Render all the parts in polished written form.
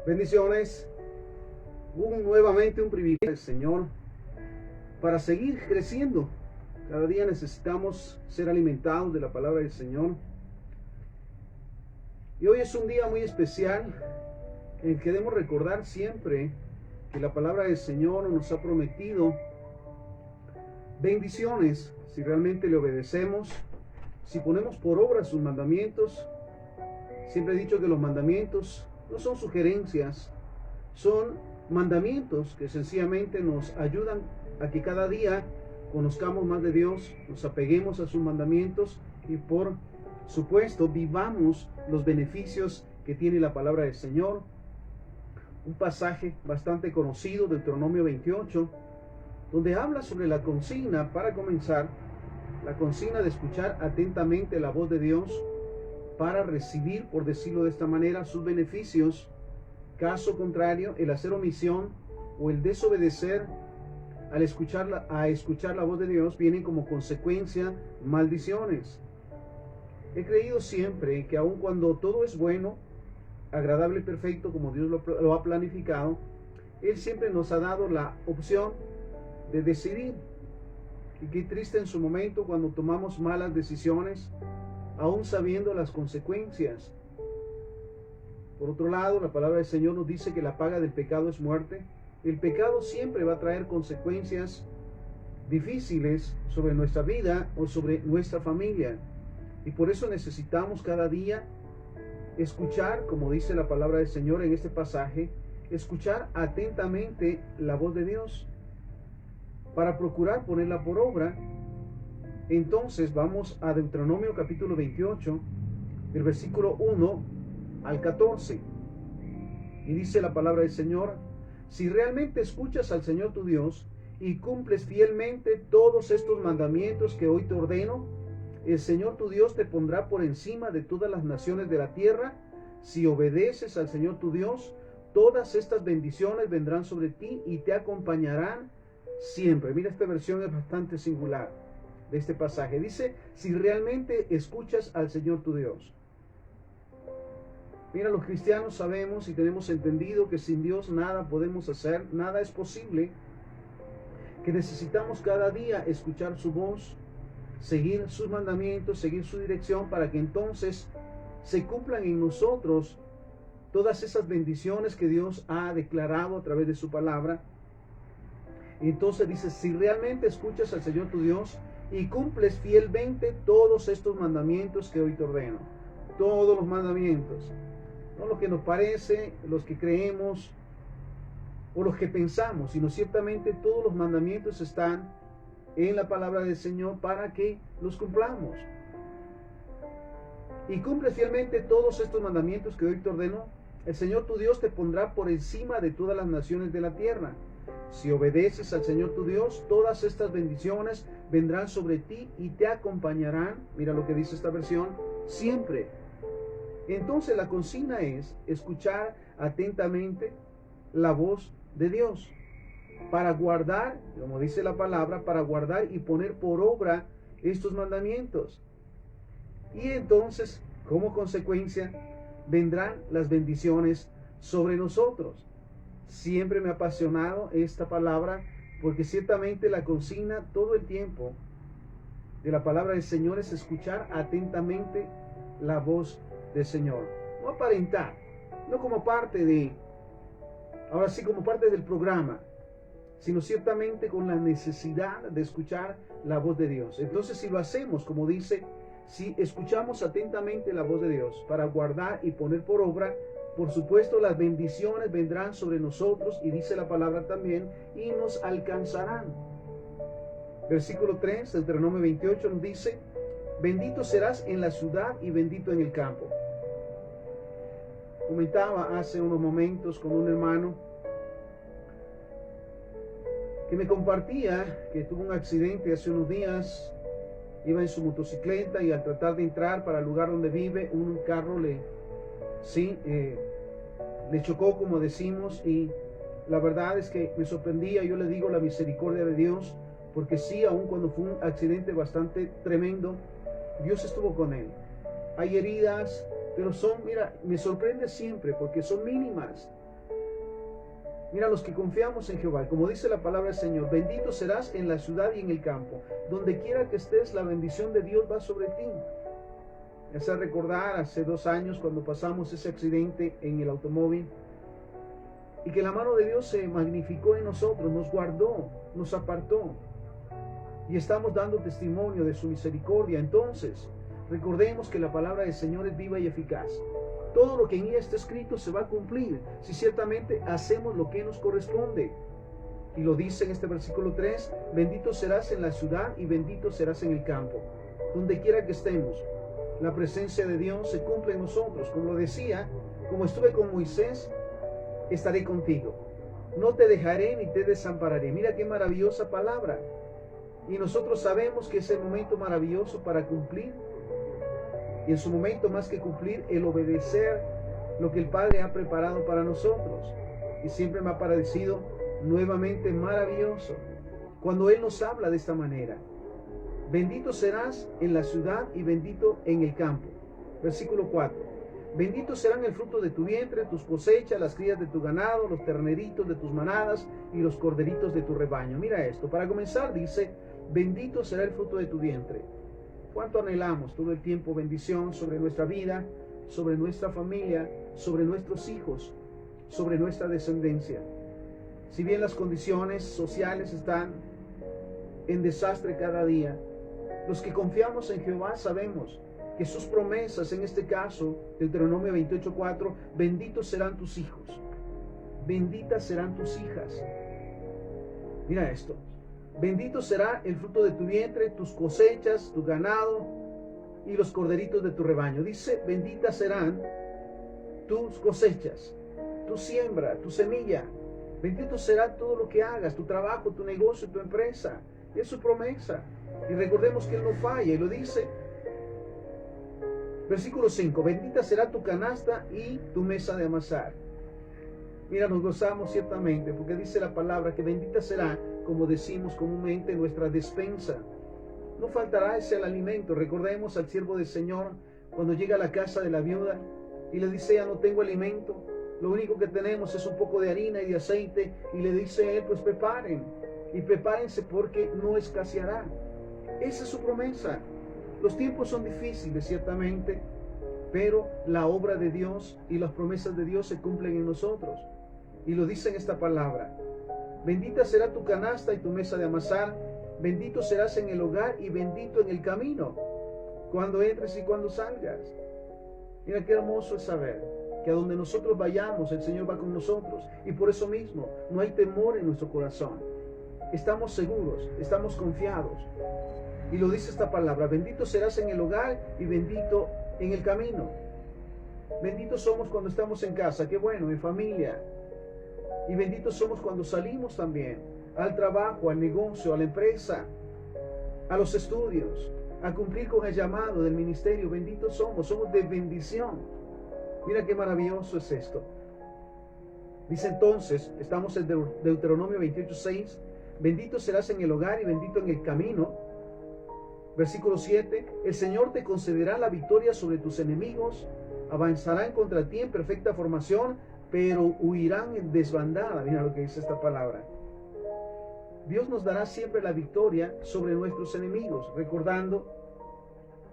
Bendiciones. Nuevamente un privilegio del Señor para seguir creciendo. Cada día necesitamos ser alimentados de la palabra del Señor. Y hoy es un día muy especial en que debemos recordar siempre que la palabra del Señor nos ha prometido bendiciones si realmente le obedecemos, si ponemos por obra sus mandamientos. Siempre he dicho que los mandamientos no son sugerencias, son mandamientos que sencillamente nos ayudan a que cada día conozcamos más de Dios, nos apeguemos a sus mandamientos y por supuesto vivamos los beneficios que tiene la palabra del Señor. Un pasaje bastante conocido, Deuteronomio 28, donde habla sobre la consigna, para comenzar, la consigna de escuchar atentamente la voz de Dios para recibir, por decirlo de esta manera, sus beneficios. Caso contrario, el hacer omisión o el desobedecer a escuchar la voz de Dios vienen como consecuencia maldiciones. He creído siempre que aun cuando todo es bueno, agradable y perfecto como Dios lo ha planificado, Él siempre nos ha dado la opción de decidir. Y qué triste en su momento cuando tomamos malas decisiones, aún sabiendo las consecuencias. Por otro lado, la palabra del Señor nos dice que la paga del pecado es muerte. El pecado siempre va a traer consecuencias difíciles sobre nuestra vida o sobre nuestra familia. Y por eso necesitamos cada día escuchar, como dice la palabra del Señor en este pasaje, escuchar atentamente la voz de Dios para procurar ponerla por obra. Entonces vamos a Deuteronomio capítulo 28, del versículo 1 al 14. Y dice la palabra del Señor: si realmente escuchas al Señor tu Dios y cumples fielmente todos estos mandamientos que hoy te ordeno, el Señor tu Dios te pondrá por encima de todas las naciones de la tierra. Si obedeces al Señor tu Dios, todas estas bendiciones vendrán sobre ti y te acompañarán siempre. Mira, esta versión es bastante singular de este pasaje. Dice, si realmente escuchas al Señor tu Dios. Mira, los cristianos sabemos y tenemos entendido que sin Dios nada podemos hacer, nada es posible, que necesitamos cada día escuchar su voz, seguir sus mandamientos, seguir su dirección, para que entonces se cumplan en nosotros todas esas bendiciones que Dios ha declarado a través de su palabra. Entonces dice, si realmente escuchas al Señor tu Dios y cumples fielmente todos estos mandamientos que hoy te ordeno. Todos los mandamientos. No los que nos parece, los que creemos o los que pensamos, sino ciertamente todos los mandamientos están en la palabra del Señor para que los cumplamos. Y cumples fielmente todos estos mandamientos que hoy te ordeno, el Señor tu Dios te pondrá por encima de todas las naciones de la tierra. Si obedeces al Señor tu Dios, todas estas bendiciones vendrán sobre ti y te acompañarán, mira lo que dice esta versión, siempre. Entonces la consigna es escuchar atentamente la voz de Dios para guardar, como dice la palabra, para guardar y poner por obra estos mandamientos. Y entonces, como consecuencia, vendrán las bendiciones sobre nosotros. Siempre me ha apasionado esta palabra, porque ciertamente la consigna todo el tiempo de la palabra del Señor es escuchar atentamente la voz del Señor. No aparentar, no como parte de, ahora sí como parte del programa, sino ciertamente con la necesidad de escuchar la voz de Dios. Entonces, si lo hacemos, como dice, si escuchamos atentamente la voz de Dios para guardar y poner por obra, por supuesto las bendiciones vendrán sobre nosotros, y dice la palabra también, y nos alcanzarán. Versículo 3, Deuteronomio 28 nos dice, bendito serás en la ciudad y bendito en el campo. Comentaba hace unos momentos con un hermano que me compartía que tuvo un accidente hace unos días. Iba en su motocicleta y al tratar de entrar para el lugar donde vive, un carro le chocó, como decimos, y la verdad es que me sorprendía. Yo le digo la misericordia de Dios, porque sí, aun cuando fue un accidente bastante tremendo, Dios estuvo con él. Hay heridas, pero son, mira, me sorprende siempre porque son mínimas. Mira, los que confiamos en Jehová, como dice la palabra del Señor, bendito serás en la ciudad y en el campo. Donde quiera que estés, la bendición de Dios va sobre ti. Me hace recordar hace 2 años cuando pasamos ese accidente en el automóvil y que la mano de Dios se magnificó en nosotros, nos guardó, nos apartó y estamos dando testimonio de su misericordia. Entonces, recordemos que la palabra del Señor es viva y eficaz. Todo lo que en ella está escrito se va a cumplir si ciertamente hacemos lo que nos corresponde. Y lo dice en este versículo 3, bendito serás en la ciudad y bendito serás en el campo. Donde quiera que estemos, la presencia de Dios se cumple en nosotros. Como lo decía, como estuve con Moisés, estaré contigo. No te dejaré ni te desampararé. Mira qué maravillosa palabra. Y nosotros sabemos que es el momento maravilloso para cumplir. Y en su momento más que cumplir, el obedecer lo que el Padre ha preparado para nosotros. Y siempre me ha parecido nuevamente maravilloso cuando Él nos habla de esta manera. Bendito serás en la ciudad y bendito en el campo. Versículo 4. Bendito serán el fruto de tu vientre, tus cosechas, las crías de tu ganado, los terneritos de tus manadas y los corderitos de tu rebaño. Mira esto. Para comenzar dice, bendito será el fruto de tu vientre. ¿Cuánto anhelamos todo el tiempo bendición sobre nuestra vida, sobre nuestra familia, sobre nuestros hijos, sobre nuestra descendencia? Si bien las condiciones sociales están en desastre cada día, los que confiamos en Jehová sabemos que sus promesas, en este caso, Deuteronomio 28:4, benditos serán tus hijos, benditas serán tus hijas. Mira esto. Bendito será el fruto de tu vientre, tus cosechas, tu ganado y los corderitos de tu rebaño. Dice, benditas serán tus cosechas, tu siembra, tu semilla. Bendito será todo lo que hagas, tu trabajo, tu negocio, tu empresa. Es su promesa. Y recordemos que Él no falla y lo dice. Versículo 5, bendita será tu canasta y tu mesa de amasar. Mira, nos gozamos ciertamente porque dice la palabra que bendita será, como decimos comúnmente, nuestra despensa. No faltará ese el alimento. Recordemos al siervo del Señor cuando llega a la casa de la viuda y le dice, ya no tengo alimento, lo único que tenemos es un poco de harina y de aceite, y le dice él, pues preparen, y prepárense porque no escaseará. Esa es su promesa. Los tiempos son difíciles, ciertamente, pero la obra de Dios y las promesas de Dios se cumplen en nosotros. Y lo dice en esta palabra. Bendita será tu canasta y tu mesa de amasar, bendito serás en el hogar y bendito en el camino, cuando entres y cuando salgas. Mira qué hermoso es saber que a donde nosotros vayamos, el Señor va con nosotros. Y por eso mismo, no hay temor en nuestro corazón. Estamos seguros, estamos confiados. Y lo dice esta palabra, bendito serás en el hogar y bendito en el camino. Benditos somos cuando estamos en casa, qué bueno, en familia. Y benditos somos cuando salimos también al trabajo, al negocio, a la empresa, a los estudios, a cumplir con el llamado del ministerio. Benditos somos de bendición. Mira qué maravilloso es esto. Dice entonces, estamos en Deuteronomio 28:6, bendito serás en el hogar y bendito en el camino. Versículo 7, el Señor te concederá la victoria sobre tus enemigos, avanzarán contra ti en perfecta formación, pero huirán en desbandada. Mira lo que dice esta palabra. Dios nos dará siempre la victoria sobre nuestros enemigos, recordando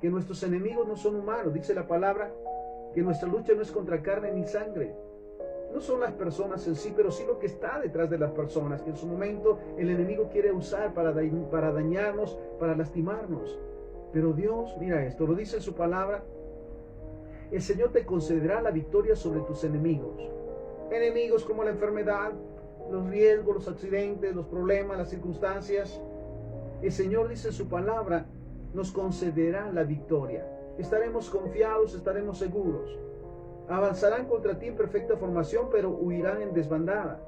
que nuestros enemigos no son humanos. Dice la palabra que nuestra lucha no es contra carne ni sangre. No son las personas en sí, pero sí lo que está detrás de las personas, que en su momento el enemigo quiere usar para dañarnos, para lastimarnos. Pero Dios, mira esto, lo dice en su palabra, el Señor te concederá la victoria sobre tus enemigos. Enemigos como la enfermedad, los riesgos, los accidentes, los problemas, las circunstancias. El Señor dice en su palabra, nos concederá la victoria. Estaremos confiados, estaremos seguros. Avanzarán contra ti en perfecta formación, pero huirán en desbandada.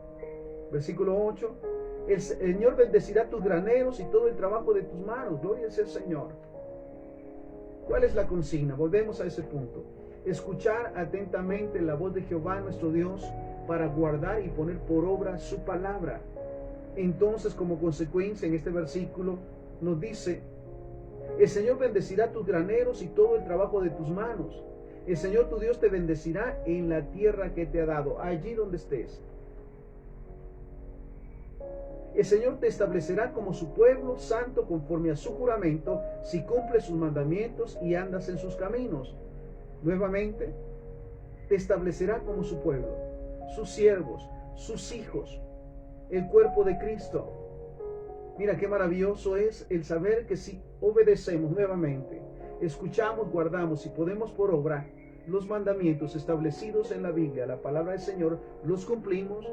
Versículo 8. El Señor bendecirá tus graneros y todo el trabajo de tus manos. Gloria sea el Señor. ¿Cuál es la consigna? Volvemos a ese punto. Escuchar atentamente la voz de Jehová nuestro Dios para guardar y poner por obra su palabra. Entonces, como consecuencia, en este versículo nos dice, el Señor bendecirá tus graneros y todo el trabajo de tus manos. El Señor tu Dios te bendecirá en la tierra que te ha dado, allí donde estés. El Señor te establecerá como su pueblo santo conforme a su juramento, si cumples sus mandamientos y andas en sus caminos. Nuevamente, te establecerá como su pueblo, sus siervos, sus hijos, el cuerpo de Cristo. Mira qué maravilloso es el saber que si obedecemos nuevamente, escuchamos, guardamos y ponemos por obra los mandamientos establecidos en la Biblia, la palabra del Señor, los cumplimos.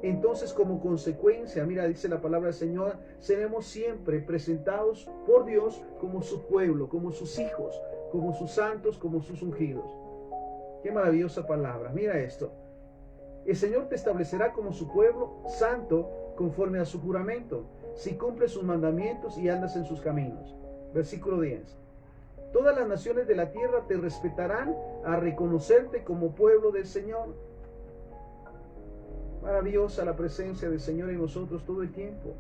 Entonces, como consecuencia, mira, dice la palabra del Señor, seremos siempre presentados por Dios como su pueblo, como sus hijos, como sus santos, como sus ungidos. Qué maravillosa palabra. Mira esto. El Señor te establecerá como su pueblo santo conforme a su juramento, si cumples sus mandamientos y andas en sus caminos. Versículo 10. Todas las naciones de la tierra te respetarán a reconocerte como pueblo del Señor. Maravillosa la presencia del Señor en nosotros todo el tiempo,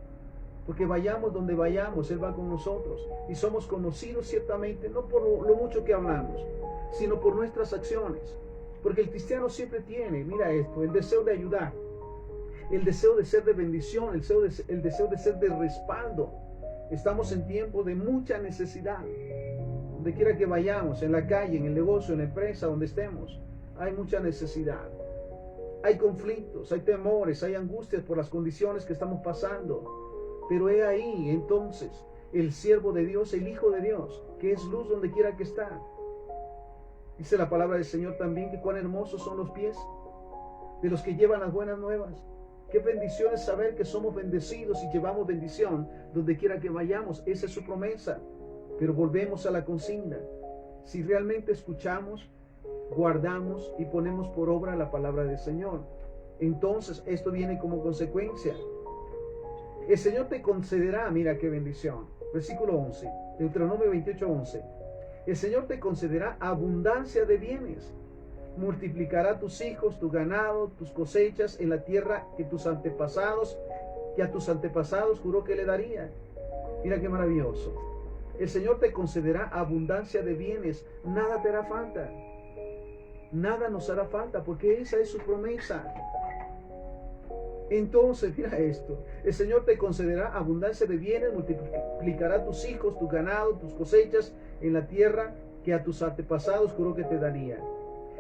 porque vayamos donde vayamos, Él va con nosotros, y somos conocidos ciertamente no por lo mucho que hablamos, sino por nuestras acciones, porque el cristiano siempre tiene, mira esto, el deseo de ayudar, el deseo de ser de bendición, el deseo de ser de respaldo. Estamos en tiempo de mucha necesidad, donde quiera que vayamos, en la calle, en el negocio, en la empresa, donde estemos, hay mucha necesidad. Hay conflictos, hay temores, hay angustias por las condiciones que estamos pasando. Pero he ahí entonces el siervo de Dios, el Hijo de Dios, que es luz donde quiera que está. Dice la palabra del Señor también que cuán hermosos son los pies de los que llevan las buenas nuevas. Qué bendición es saber que somos bendecidos y llevamos bendición donde quiera que vayamos. Esa es su promesa. Pero volvemos a la consigna. Si realmente escuchamos, guardamos y ponemos por obra la palabra del Señor, entonces esto viene como consecuencia. El Señor te concederá, mira qué bendición, versículo 11, Deuteronomio 28:11. El Señor te concederá abundancia de bienes, multiplicará tus hijos, tu ganado, tus cosechas en la tierra que a tus antepasados juró que le daría. Mira qué maravilloso. El Señor te concederá abundancia de bienes, nada te hará falta. Nada nos hará falta porque esa es su promesa. Entonces, mira esto. El Señor te concederá abundancia de bienes, multiplicará tus hijos, tu ganado, tus cosechas en la tierra que a tus antepasados juró que te daría.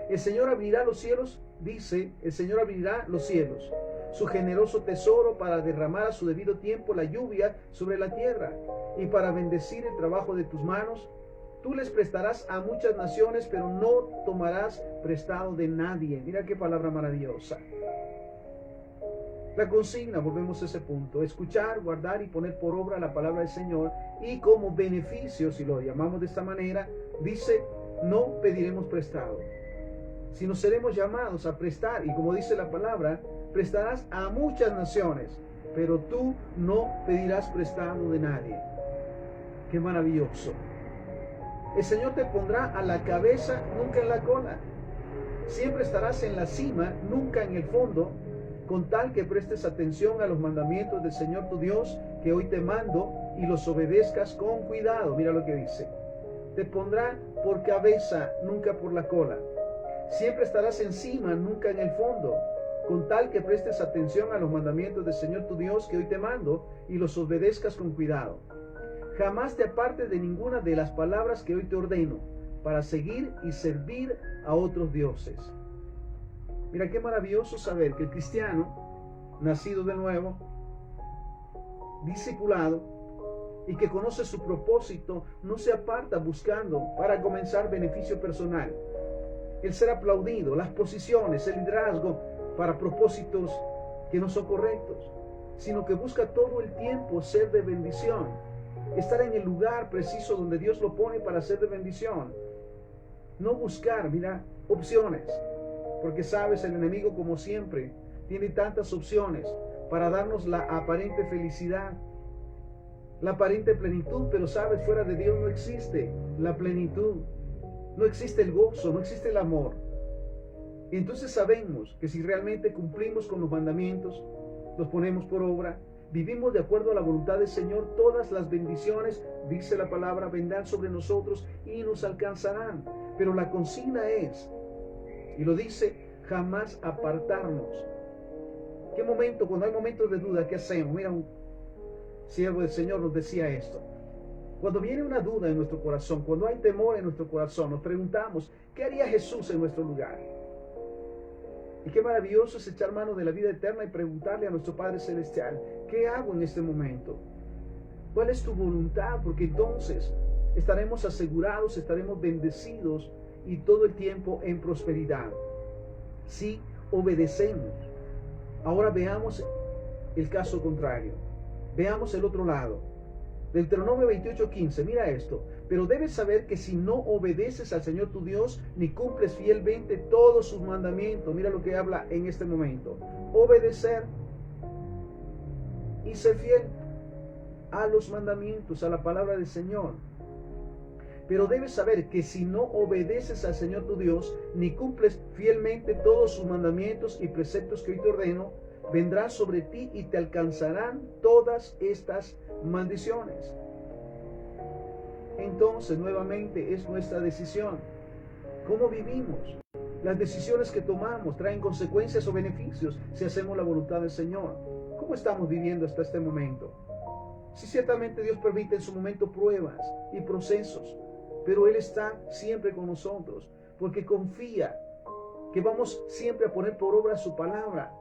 El Señor abrirá los cielos, dice, el Señor abrirá los cielos, su generoso tesoro para derramar a su debido tiempo la lluvia sobre la tierra y para bendecir el trabajo de tus manos. Tú les prestarás a muchas naciones, pero no tomarás prestado de nadie. Mira qué palabra maravillosa. La consigna, volvemos a ese punto, escuchar, guardar y poner por obra la palabra del Señor, y como beneficio, si lo llamamos de esta manera, dice, no pediremos prestado, sino seremos llamados a prestar, y como dice la palabra, prestarás a muchas naciones, pero tú no pedirás prestado de nadie. Qué maravilloso. El Señor te pondrá a la cabeza, nunca en la cola. Siempre estarás en la cima, nunca en el fondo, con tal que prestes atención a los mandamientos del Señor tu Dios, que hoy te mando, y los obedezcas con cuidado. Mira lo que dice. Te pondrá por cabeza, nunca por la cola. Siempre estarás encima, nunca en el fondo, con tal que prestes atención a los mandamientos del Señor tu Dios, que hoy te mando, y los obedezcas con cuidado. Jamás te apartes de ninguna de las palabras que hoy te ordeno, para seguir y servir a otros dioses. Mira qué maravilloso saber que el cristiano, nacido de nuevo, discipulado, y que conoce su propósito, no se aparta buscando para comenzar beneficio personal, el ser aplaudido, las posiciones, el liderazgo para propósitos que no son correctos, sino que busca todo el tiempo ser de bendición, estar en el lugar preciso donde Dios lo pone para ser de bendición. No buscar, mira, opciones, porque sabes, el enemigo, como siempre, tiene tantas opciones para darnos la aparente felicidad, la aparente plenitud, pero sabes, fuera de Dios no existe la plenitud, no existe el gozo, no existe el amor. Y entonces sabemos que si realmente cumplimos con los mandamientos, los ponemos por obra, vivimos de acuerdo a la voluntad del Señor, todas las bendiciones, dice la palabra, vendrán sobre nosotros y nos alcanzarán. Pero la consigna es, y lo dice, jamás apartarnos ¿Qué momento, cuando hay momentos de duda, qué hacemos? Mira, un siervo del Señor nos decía esto. Cuando viene una duda en nuestro corazón, cuando hay temor en nuestro corazón, nos preguntamos, ¿qué haría Jesús en nuestro lugar? Y qué maravilloso es echar mano de la vida eterna y preguntarle a nuestro Padre Celestial, ¿qué hago en este momento? ¿Cuál es tu voluntad? Porque entonces estaremos asegurados, estaremos bendecidos y todo el tiempo en prosperidad. Si obedecemos. Ahora veamos el caso contrario. Veamos el otro lado. Deuteronomio 28:15, mira esto. Pero debes saber que si no obedeces al Señor tu Dios, ni cumples fielmente todos sus mandamientos, mira lo que habla en este momento. Obedecer y ser fiel a los mandamientos, a la palabra del Señor. Pero debes saber que si no obedeces al Señor tu Dios, ni cumples fielmente todos sus mandamientos y preceptos que hoy te ordeno, vendrán sobre ti y te alcanzarán todas estas maldiciones. Entonces, nuevamente, es nuestra decisión. ¿Cómo vivimos? Las decisiones que tomamos traen consecuencias o beneficios si hacemos la voluntad del Señor. ¿Cómo estamos viviendo hasta este momento? Sí, ciertamente Dios permite en su momento pruebas y procesos, pero Él está siempre con nosotros, porque confía que vamos siempre a poner por obra su palabra.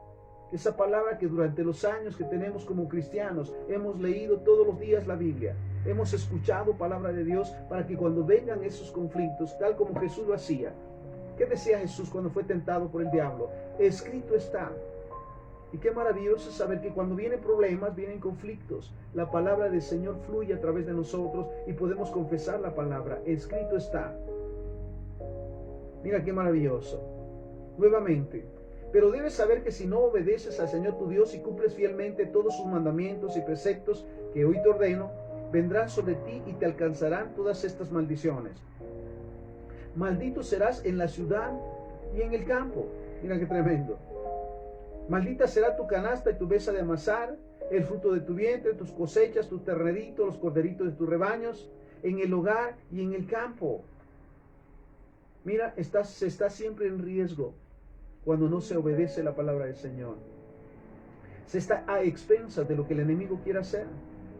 Esa palabra que durante los años que tenemos como cristianos hemos leído todos los días la Biblia, hemos escuchado palabra de Dios para que cuando vengan esos conflictos, tal como Jesús lo hacía. ¿Qué decía Jesús cuando fue tentado por el diablo? Escrito está. Y qué maravilloso es saber que cuando vienen problemas, vienen conflictos, la palabra del Señor fluye a través de nosotros y podemos confesar la palabra. Escrito está. Mira qué maravilloso. Nuevamente. Pero debes saber que si no obedeces al Señor tu Dios y cumples fielmente todos sus mandamientos y preceptos que hoy te ordeno, vendrán sobre ti y te alcanzarán todas estas maldiciones. Maldito serás en la ciudad y en el campo. Mira qué tremendo. Maldita será tu canasta y tu mesa de amasar, el fruto de tu vientre, tus cosechas, tus terneritos, los corderitos de tus rebaños, en el hogar y en el campo. Mira, se está siempre en riesgo cuando no se obedece la palabra del Señor. Se está a expensas de lo que el enemigo quiere hacer.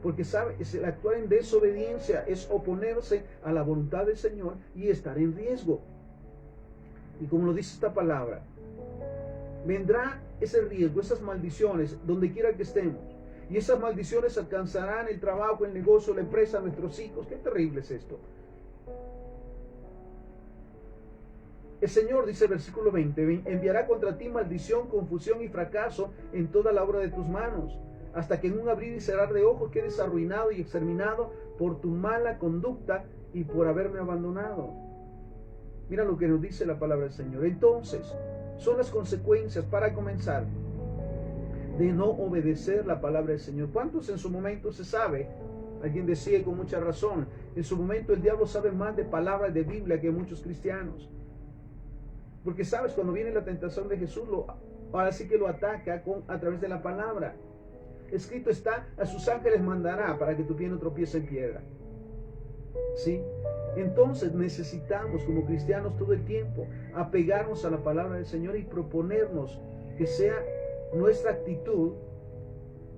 Porque sabe, el actuar en desobediencia es oponerse a la voluntad del Señor y estar en riesgo. Y como lo dice esta palabra, vendrá ese riesgo, esas maldiciones, donde quiera que estemos. Y esas maldiciones alcanzarán el trabajo, el negocio, la empresa, nuestros hijos. Qué terrible es esto. El Señor, dice el versículo 20, enviará contra ti maldición, confusión y fracaso en toda la obra de tus manos, hasta que en un abrir y cerrar de ojos quedes arruinado y exterminado por tu mala conducta y por haberme abandonado. Mira lo que nos dice la palabra del Señor. Entonces, son las consecuencias, para comenzar, de no obedecer la palabra del Señor. ¿Cuántos en su momento se sabe? Alguien decía con mucha razón, en su momento el diablo sabe más de palabras de Biblia que muchos cristianos. Porque sabes, cuando viene la tentación de Jesús, ahora sí que lo ataca a través de la palabra. Escrito está, a sus ángeles mandará para que tu pie no tropiece en piedra. ¿Sí? Entonces necesitamos como cristianos todo el tiempo apegarnos a la palabra del Señor y proponernos que sea nuestra actitud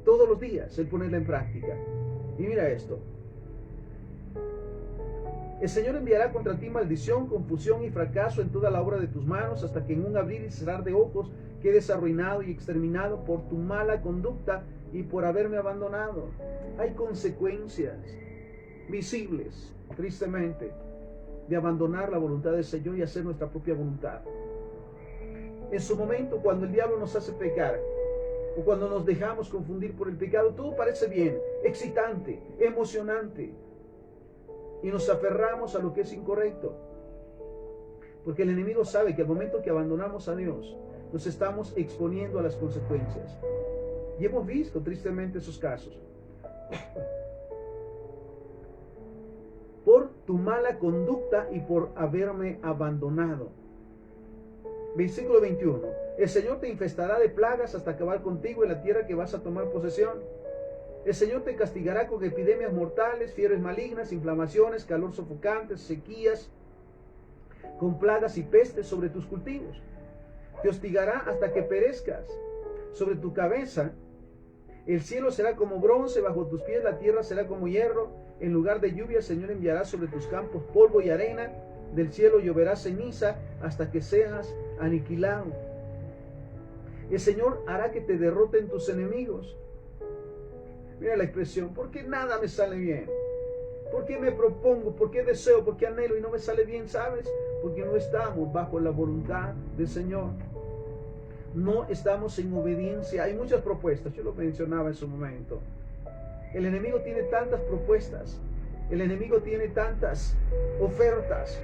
todos los días el ponerla en práctica. Y mira esto. El Señor enviará contra ti maldición, confusión y fracaso en toda la obra de tus manos, hasta que en un abrir y cerrar de ojos quedes arruinado y exterminado por tu mala conducta y por haberme abandonado. Hay consecuencias visibles, tristemente, de abandonar la voluntad del Señor y hacer nuestra propia voluntad. En su momento, cuando el diablo nos hace pecar, o cuando nos dejamos confundir por el pecado, todo parece bien, excitante, emocionante, y nos aferramos a lo que es incorrecto. Porque el enemigo sabe que al momento que abandonamos a Dios, nos estamos exponiendo a las consecuencias. Y hemos visto tristemente esos casos. Por tu mala conducta y por haberme abandonado. Versículo 21. El Señor te infestará de plagas hasta acabar contigo en la tierra que vas a tomar posesión. El Señor te castigará con epidemias mortales, fiebres malignas, inflamaciones, calor sofocante, sequías, con plagas y pestes sobre tus cultivos. Te hostigará hasta que perezcas. sobre tu cabeza. El cielo será como bronce, bajo tus pies la tierra será como hierro. En lugar de lluvia, el Señor enviará sobre tus campos polvo y arena. Del cielo lloverá ceniza hasta que seas aniquilado. El Señor hará que te derroten tus enemigos. Mira la expresión, ¿por qué nada me sale bien? ¿Por qué me propongo? ¿Por qué deseo? ¿Por qué anhelo y no me sale bien? ¿Sabes? Porque no estamos bajo la voluntad del Señor. No estamos en obediencia. Hay muchas propuestas, yo lo mencionaba en su momento. El enemigo tiene tantas propuestas. El enemigo tiene tantas ofertas.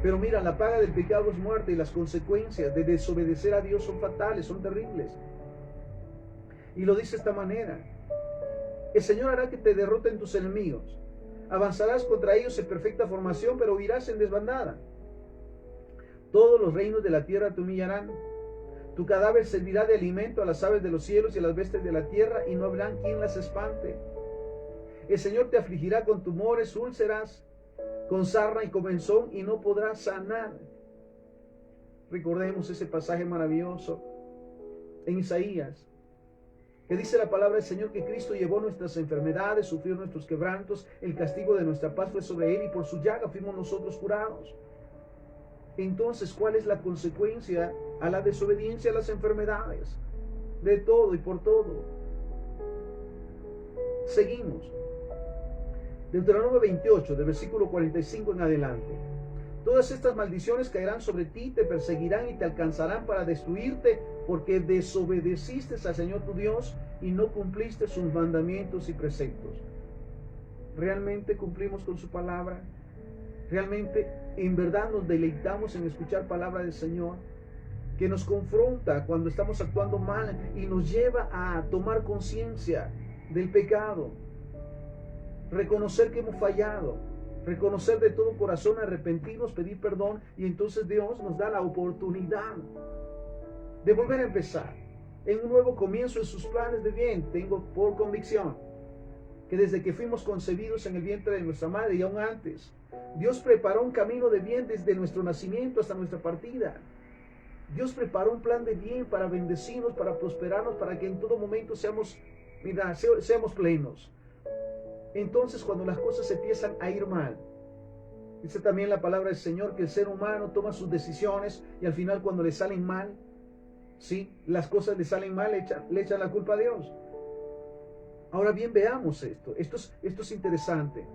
Pero mira, la paga del pecado es muerte y las consecuencias de desobedecer a Dios son fatales, son terribles. Y lo dice de esta manera. El Señor hará que te derroten tus enemigos. Avanzarás contra ellos en perfecta formación, pero huirás en desbandada. Todos los reinos de la tierra te humillarán. Tu cadáver servirá de alimento a las aves de los cielos y a las bestias de la tierra, y no habrá quien las espante. El Señor te afligirá con tumores, úlceras, con sarna y comezón, y no podrás sanar. Recordemos ese pasaje maravilloso en Isaías, que dice la palabra del Señor que Cristo llevó nuestras enfermedades, sufrió nuestros quebrantos, el castigo de nuestra paz fue sobre Él, y por su llaga fuimos nosotros curados. Entonces, ¿cuál es la consecuencia a la desobediencia, a las enfermedades? De todo y por todo. Seguimos. Deuteronomio 28, del versículo 45 en adelante. Todas estas maldiciones caerán sobre ti, te perseguirán y te alcanzarán para destruirte, porque desobedeciste al Señor tu Dios y no cumpliste sus mandamientos y preceptos. ¿Realmente cumplimos con su palabra? ¿Realmente en verdad nos deleitamos en escuchar palabra del Señor, que nos confronta cuando estamos actuando mal y nos lleva a tomar conciencia del pecado, reconocer que hemos fallado, reconocer de todo corazón, arrepentirnos, pedir perdón, y entonces Dios nos da la oportunidad de volver a empezar en un nuevo comienzo en sus planes de bien? Tengo por convicción que desde que fuimos concebidos en el vientre de nuestra madre y aún antes, Dios preparó un camino de bien desde nuestro nacimiento hasta nuestra partida. Dios preparó un plan de bien para bendecirnos, para prosperarnos, para que en todo momento seamos plenos. Entonces, cuando las cosas empiezan a ir mal, dice también la palabra del Señor que el ser humano toma sus decisiones y al final, cuando le salen mal, sí, las cosas le salen mal, le echan la culpa a Dios. Ahora bien, veamos esto. Esto es interesante.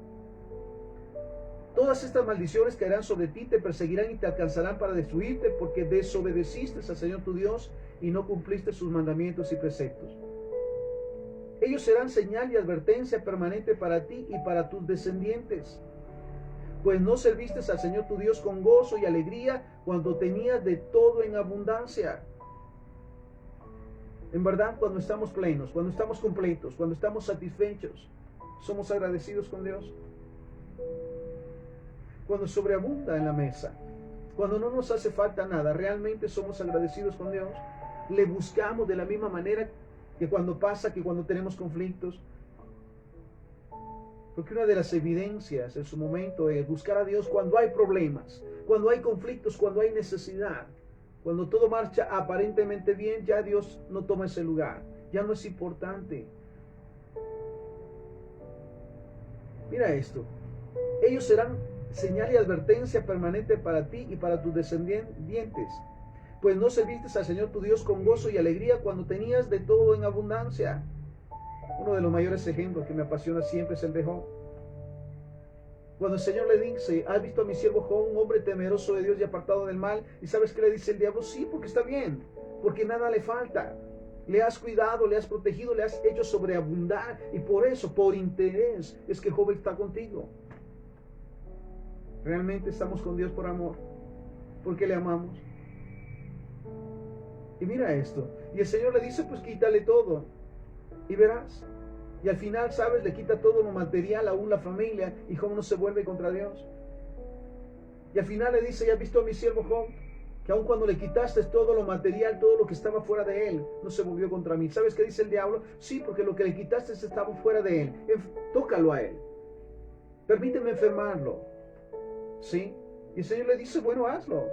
Todas estas maldiciones caerán sobre ti, te perseguirán y te alcanzarán para destruirte, porque desobedeciste al Señor tu Dios y no cumpliste sus mandamientos y preceptos. Ellos serán señal y advertencia permanente para ti y para tus descendientes, pues no serviste al Señor tu Dios con gozo y alegría cuando tenías de todo en abundancia. En verdad, cuando estamos plenos, cuando estamos completos, cuando estamos satisfechos, somos agradecidos con Dios. Cuando sobreabunda en la mesa, cuando no nos hace falta nada, realmente somos agradecidos con Dios. Le buscamos de la misma manera que cuando pasa, que cuando tenemos conflictos. Porque una de las evidencias en su momento es buscar a Dios cuando hay problemas, cuando hay conflictos, cuando hay necesidad. Cuando todo marcha aparentemente bien, ya Dios no toma ese lugar, ya no es importante. Mira esto. Ellos serán señal y advertencia permanente para ti y para tus descendientes, pues no serviste al Señor tu Dios con gozo y alegría cuando tenías de todo en abundancia. Uno de los mayores ejemplos que me apasiona siempre es el de Job. Cuando el Señor le dice: ¿has visto a mi siervo Job, un hombre temeroso de Dios y apartado del mal? ¿Y sabes qué le dice el diablo? Sí, porque está bien, porque nada le falta. Le has cuidado, le has protegido, le has hecho sobreabundar, y por eso, por interés, es que Job está contigo. Realmente estamos con Dios por amor, porque le amamos. Y mira esto, y el Señor le dice: pues quítale todo y verás. Y al final, ¿sabes? Le quita todo lo material, aún la familia, y Job no se vuelve contra Dios. Y al final le dice: ¿ya has visto a mi siervo Job? Que aun cuando le quitaste todo lo material, todo lo que estaba fuera de él, no se volvió contra mí. ¿Sabes qué dice el diablo? Sí, porque lo que le quitaste estaba fuera de él. Tócalo a él. Permíteme enfermarlo. ¿Sí? Y el Señor le dice: bueno, hazlo.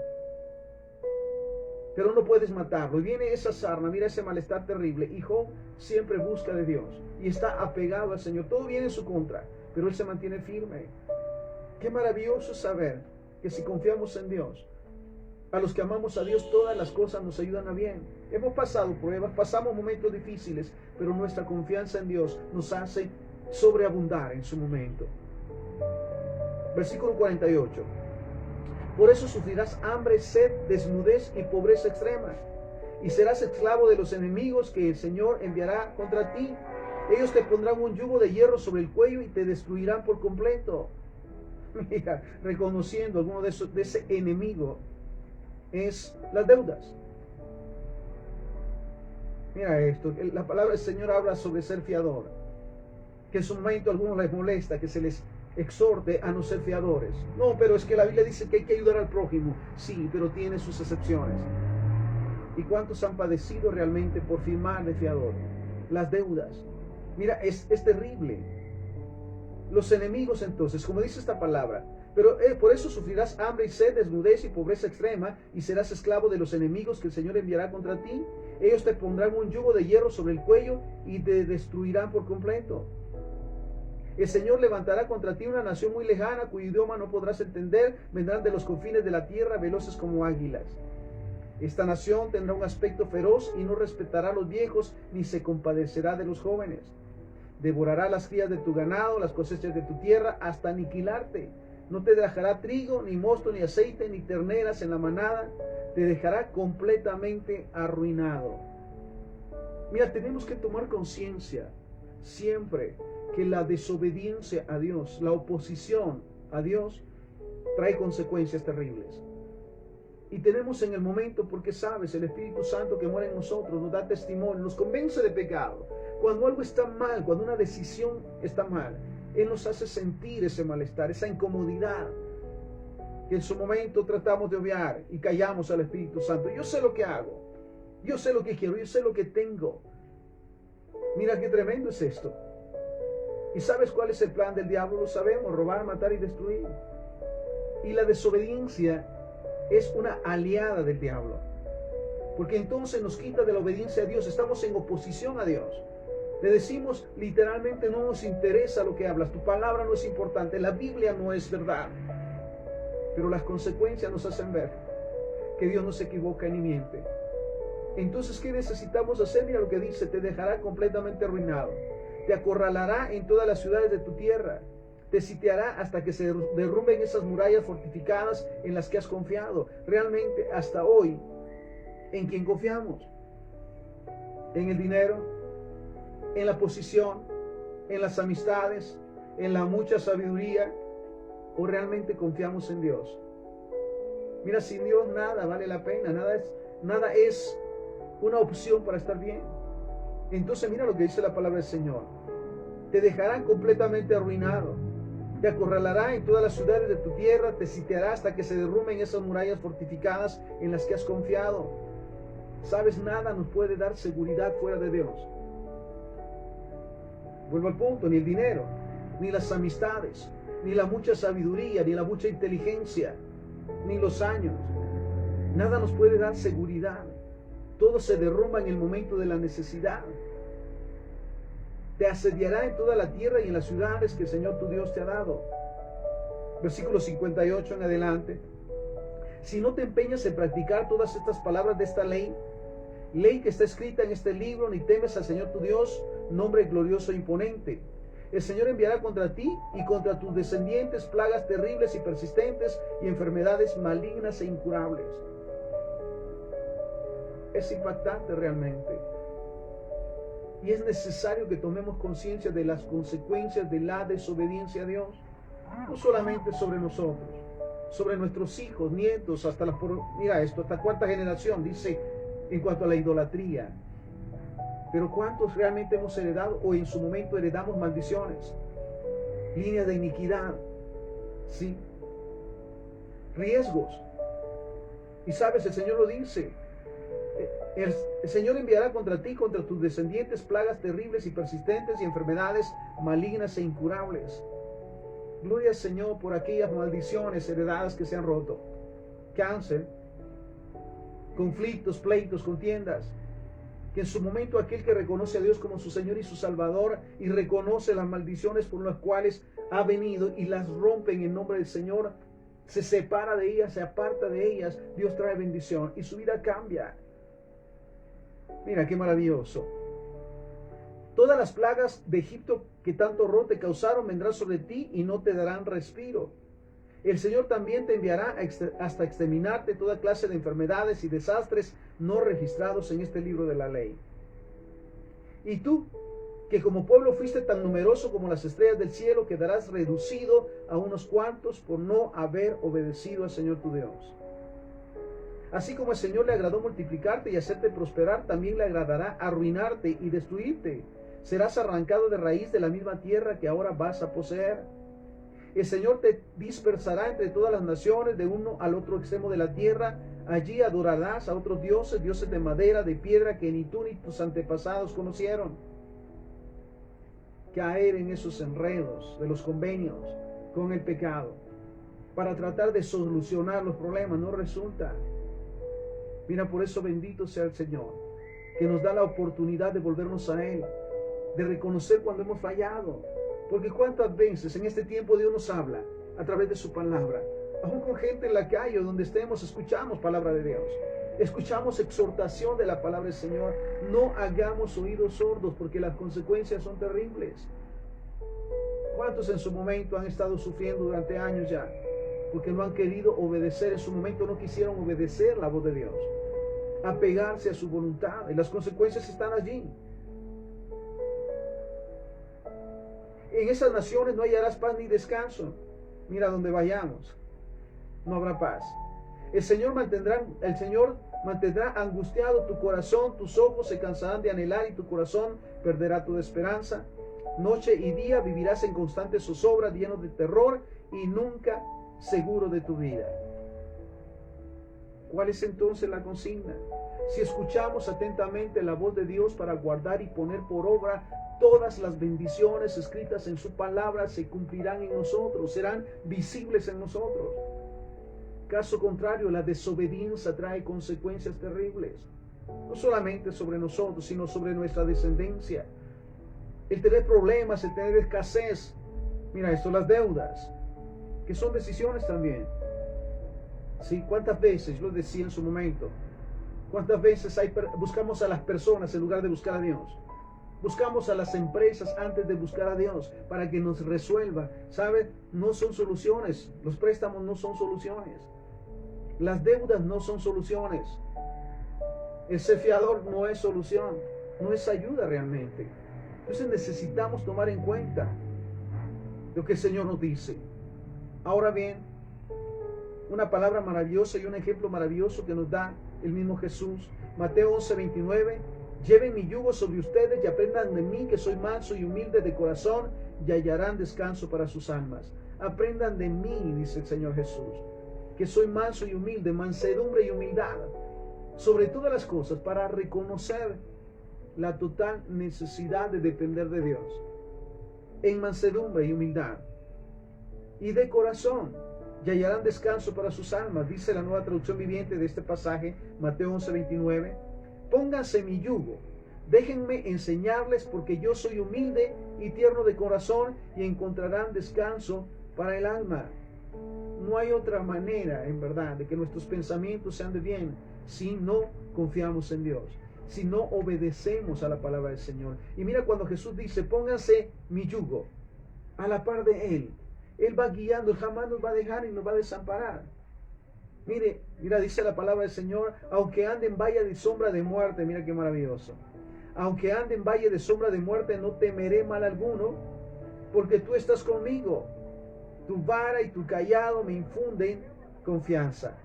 pero no puedes matarlo. Y viene esa sarna, mira ese malestar terrible. Y Job siempre busca de Dios y está apegado al Señor. Todo viene en su contra, pero él se mantiene firme. Qué maravilloso saber que si confiamos en Dios, a los que amamos a Dios, todas las cosas nos ayudan a bien. Hemos pasado pruebas, pasamos momentos difíciles, pero nuestra confianza en Dios nos hace sobreabundar en su momento. Versículo 48. Por eso sufrirás hambre, sed, desnudez y pobreza extrema, y serás esclavo de los enemigos que el Señor enviará contra ti. Ellos te pondrán un yugo de hierro sobre el cuello y te destruirán por completo. Mira, reconociendo alguno de ese enemigo es las deudas. Mira esto, la palabra del Señor habla sobre ser fiador, que en su momento a algunos les molesta que se les exhorte a no ser fiadores. No, pero es que la Biblia dice que hay que ayudar al prójimo. Sí, pero tiene sus excepciones. ¿Y cuántos han padecido realmente por firmar de fiador? Las deudas. Mira, es terrible. Los enemigos entonces, como dice esta palabra, pero por eso sufrirás hambre y sed, desnudez y pobreza extrema, y serás esclavo de los enemigos que el Señor enviará contra ti. Ellos te pondrán un yugo de hierro sobre el cuello y te destruirán por completo. El Señor levantará contra ti una nación muy lejana, cuyo idioma no podrás entender. Vendrán de los confines de la tierra, veloces como águilas. Esta nación tendrá un aspecto feroz y no respetará a los viejos, ni se compadecerá de los jóvenes. Devorará las crías de tu ganado, las cosechas de tu tierra, hasta aniquilarte. No te dejará trigo, ni mosto, ni aceite, ni terneras en la manada. Te dejará completamente arruinado. Mira, tenemos que tomar conciencia siempre que la desobediencia a Dios, la oposición a Dios, trae consecuencias terribles. Y tenemos en el momento, porque sabes, el Espíritu Santo que mora en nosotros nos da testimonio, nos convence de pecado. Cuando algo está mal, cuando una decisión está mal, Él nos hace sentir ese malestar, esa incomodidad, que en su momento tratamos de obviar y callamos al Espíritu Santo. Yo sé lo que hago, yo sé lo que quiero, yo sé lo que tengo. Mira qué tremendo es esto. ¿Y sabes cuál es el plan del diablo? Lo sabemos: robar, matar y destruir. Y la desobediencia es una aliada del diablo, porque entonces nos quita de la obediencia a Dios. Estamos en oposición a Dios. Le decimos literalmente: no nos interesa lo que hablas, tu palabra no es importante, la Biblia no es verdad. Pero las consecuencias nos hacen ver que Dios no se equivoca ni miente. Entonces, ¿qué necesitamos hacer? Mira lo que dice: te dejará completamente arruinado. Te acorralará en todas las ciudades de tu tierra. Te sitiará hasta que se derrumben esas murallas fortificadas en las que has confiado. Realmente, hasta hoy, ¿en quién confiamos? ¿En el dinero? ¿En la posición? ¿En las amistades? ¿En la mucha sabiduría? ¿O realmente confiamos en Dios? Mira, sin Dios nada vale la pena. Nada es una opción para estar bien. Entonces mira lo que dice la palabra del Señor: te dejarán completamente arruinado, te acorralará en todas las ciudades de tu tierra, te sitiará hasta que se derrumben esas murallas fortificadas en las que has confiado. Sabes, nada nos puede dar seguridad fuera de Dios. Vuelvo al punto: ni el dinero, ni las amistades, ni la mucha sabiduría, ni la mucha inteligencia, ni los años. Nada nos puede dar seguridad. Todo se derrumba en el momento de la necesidad. Te asediará en toda la tierra y en las ciudades que el Señor tu Dios te ha dado. Versículo 58 en adelante. Si no te empeñas en practicar todas estas palabras de esta ley que está escrita en este libro, ni temes al Señor tu Dios, nombre glorioso e imponente, el Señor enviará contra ti y contra tus descendientes plagas terribles y persistentes y enfermedades malignas e incurables. Es impactante realmente. Y es necesario que tomemos conciencia de las consecuencias de la desobediencia a Dios. No solamente sobre nosotros, sobre nuestros hijos, nietos, hasta hasta cuarta generación, dice, en cuanto a la idolatría. Pero ¿cuántos realmente hemos heredado o en su momento heredamos maldiciones? Líneas de iniquidad. Sí. Riesgos. Y sabes, el Señor lo dice: el Señor enviará contra ti, contra tus descendientes, plagas terribles y persistentes y enfermedades malignas e incurables. Gloria al Señor por aquellas maldiciones heredadas que se han roto. Cáncer, conflictos, pleitos, contiendas. Que en su momento aquel que reconoce a Dios como su Señor y su Salvador y reconoce las maldiciones por las cuales ha venido y las rompe en el nombre del Señor, se separa de ellas, se aparta de ellas, Dios trae bendición y su vida cambia. Mira qué maravilloso. Todas las plagas de Egipto que tanto horror te causaron vendrán sobre ti y no te darán respiro. El Señor también te enviará hasta exterminarte toda clase de enfermedades y desastres no registrados en este libro de la ley. Y tú, que como pueblo fuiste tan numeroso como las estrellas del cielo, quedarás reducido a unos cuantos por no haber obedecido al Señor tu Dios. Así como el Señor le agradó multiplicarte y hacerte prosperar, también le agradará arruinarte y destruirte. Serás arrancado de raíz de la misma tierra que ahora vas a poseer. El Señor te dispersará entre todas las naciones, de uno al otro extremo de la tierra. Allí adorarás a otros dioses, dioses de madera, de piedra, que ni tú ni tus antepasados conocieron. Caer en esos enredos de los convenios con el pecado para tratar de solucionar los problemas no resulta. Mira, por eso bendito sea el Señor, que nos da la oportunidad de volvernos a Él, de reconocer cuando hemos fallado. Porque cuántas veces en este tiempo Dios nos habla a través de su palabra. Aún con gente en la calle o donde estemos, escuchamos palabra de Dios. Escuchamos exhortación de la palabra del Señor. No hagamos oídos sordos, porque las consecuencias son terribles. ¿Cuántos en su momento han estado sufriendo durante años ya? Porque no han querido obedecer, en su momento no quisieron obedecer la voz de Dios, apegarse a su voluntad, y las consecuencias están allí. En esas naciones no hallarás paz ni descanso. Mira donde vayamos, no habrá paz. El Señor mantendrá angustiado tu corazón, tus ojos se cansarán de anhelar y tu corazón perderá toda esperanza. Noche y día vivirás en constante zozobra, lleno de terror y nunca seguro de tu vida. ¿Cuál es entonces la consigna? Si escuchamos atentamente la voz de Dios para guardar y poner por obra todas las bendiciones escritas en su palabra, se cumplirán en nosotros, serán visibles en nosotros. Caso contrario, la desobediencia trae consecuencias terribles, no solamente sobre nosotros, sino sobre nuestra descendencia. El tener problemas, el tener escasez, mira esto, las deudas, que son decisiones también. ¿Sí? ¿Cuántas veces, yo lo decía en su momento, cuántas veces buscamos a las personas en lugar de buscar a Dios? Buscamos a las empresas antes de buscar a Dios para que nos resuelva. ¿Sabe? No son soluciones. Los préstamos no son soluciones. Las deudas no son soluciones. El ser fiador no es solución. No es ayuda realmente. Entonces necesitamos tomar en cuenta lo que el Señor nos dice. Ahora bien, una palabra maravillosa y un ejemplo maravilloso que nos da el mismo Jesús. Mateo 11:29. Lleven mi yugo sobre ustedes y aprendan de mí, que soy manso y humilde de corazón, y hallarán descanso para sus almas. Aprendan de mí, dice el Señor Jesús, que soy manso y humilde, mansedumbre y humildad, sobre todas las cosas, para reconocer la total necesidad de depender de Dios, en mansedumbre y humildad, y de corazón, y hallarán descanso para sus almas, dice la Nueva Traducción Viviente de este pasaje, Mateo 11:29. Pónganse mi yugo, déjenme enseñarles, porque yo soy humilde y tierno de corazón, y encontrarán descanso para el alma. No hay otra manera, en verdad, de que nuestros pensamientos sean de bien si no confiamos en Dios, si no obedecemos a la palabra del Señor. Y mira, cuando Jesús dice, pónganse mi yugo, a la par de Él, Él va guiando, Él jamás nos va a dejar y nos va a desamparar. Mira, dice la palabra del Señor, aunque ande en valle de sombra de muerte, mira qué maravilloso. Aunque ande en valle de sombra de muerte, no temeré mal alguno, porque tú estás conmigo. Tu vara y tu cayado me infunden confianza.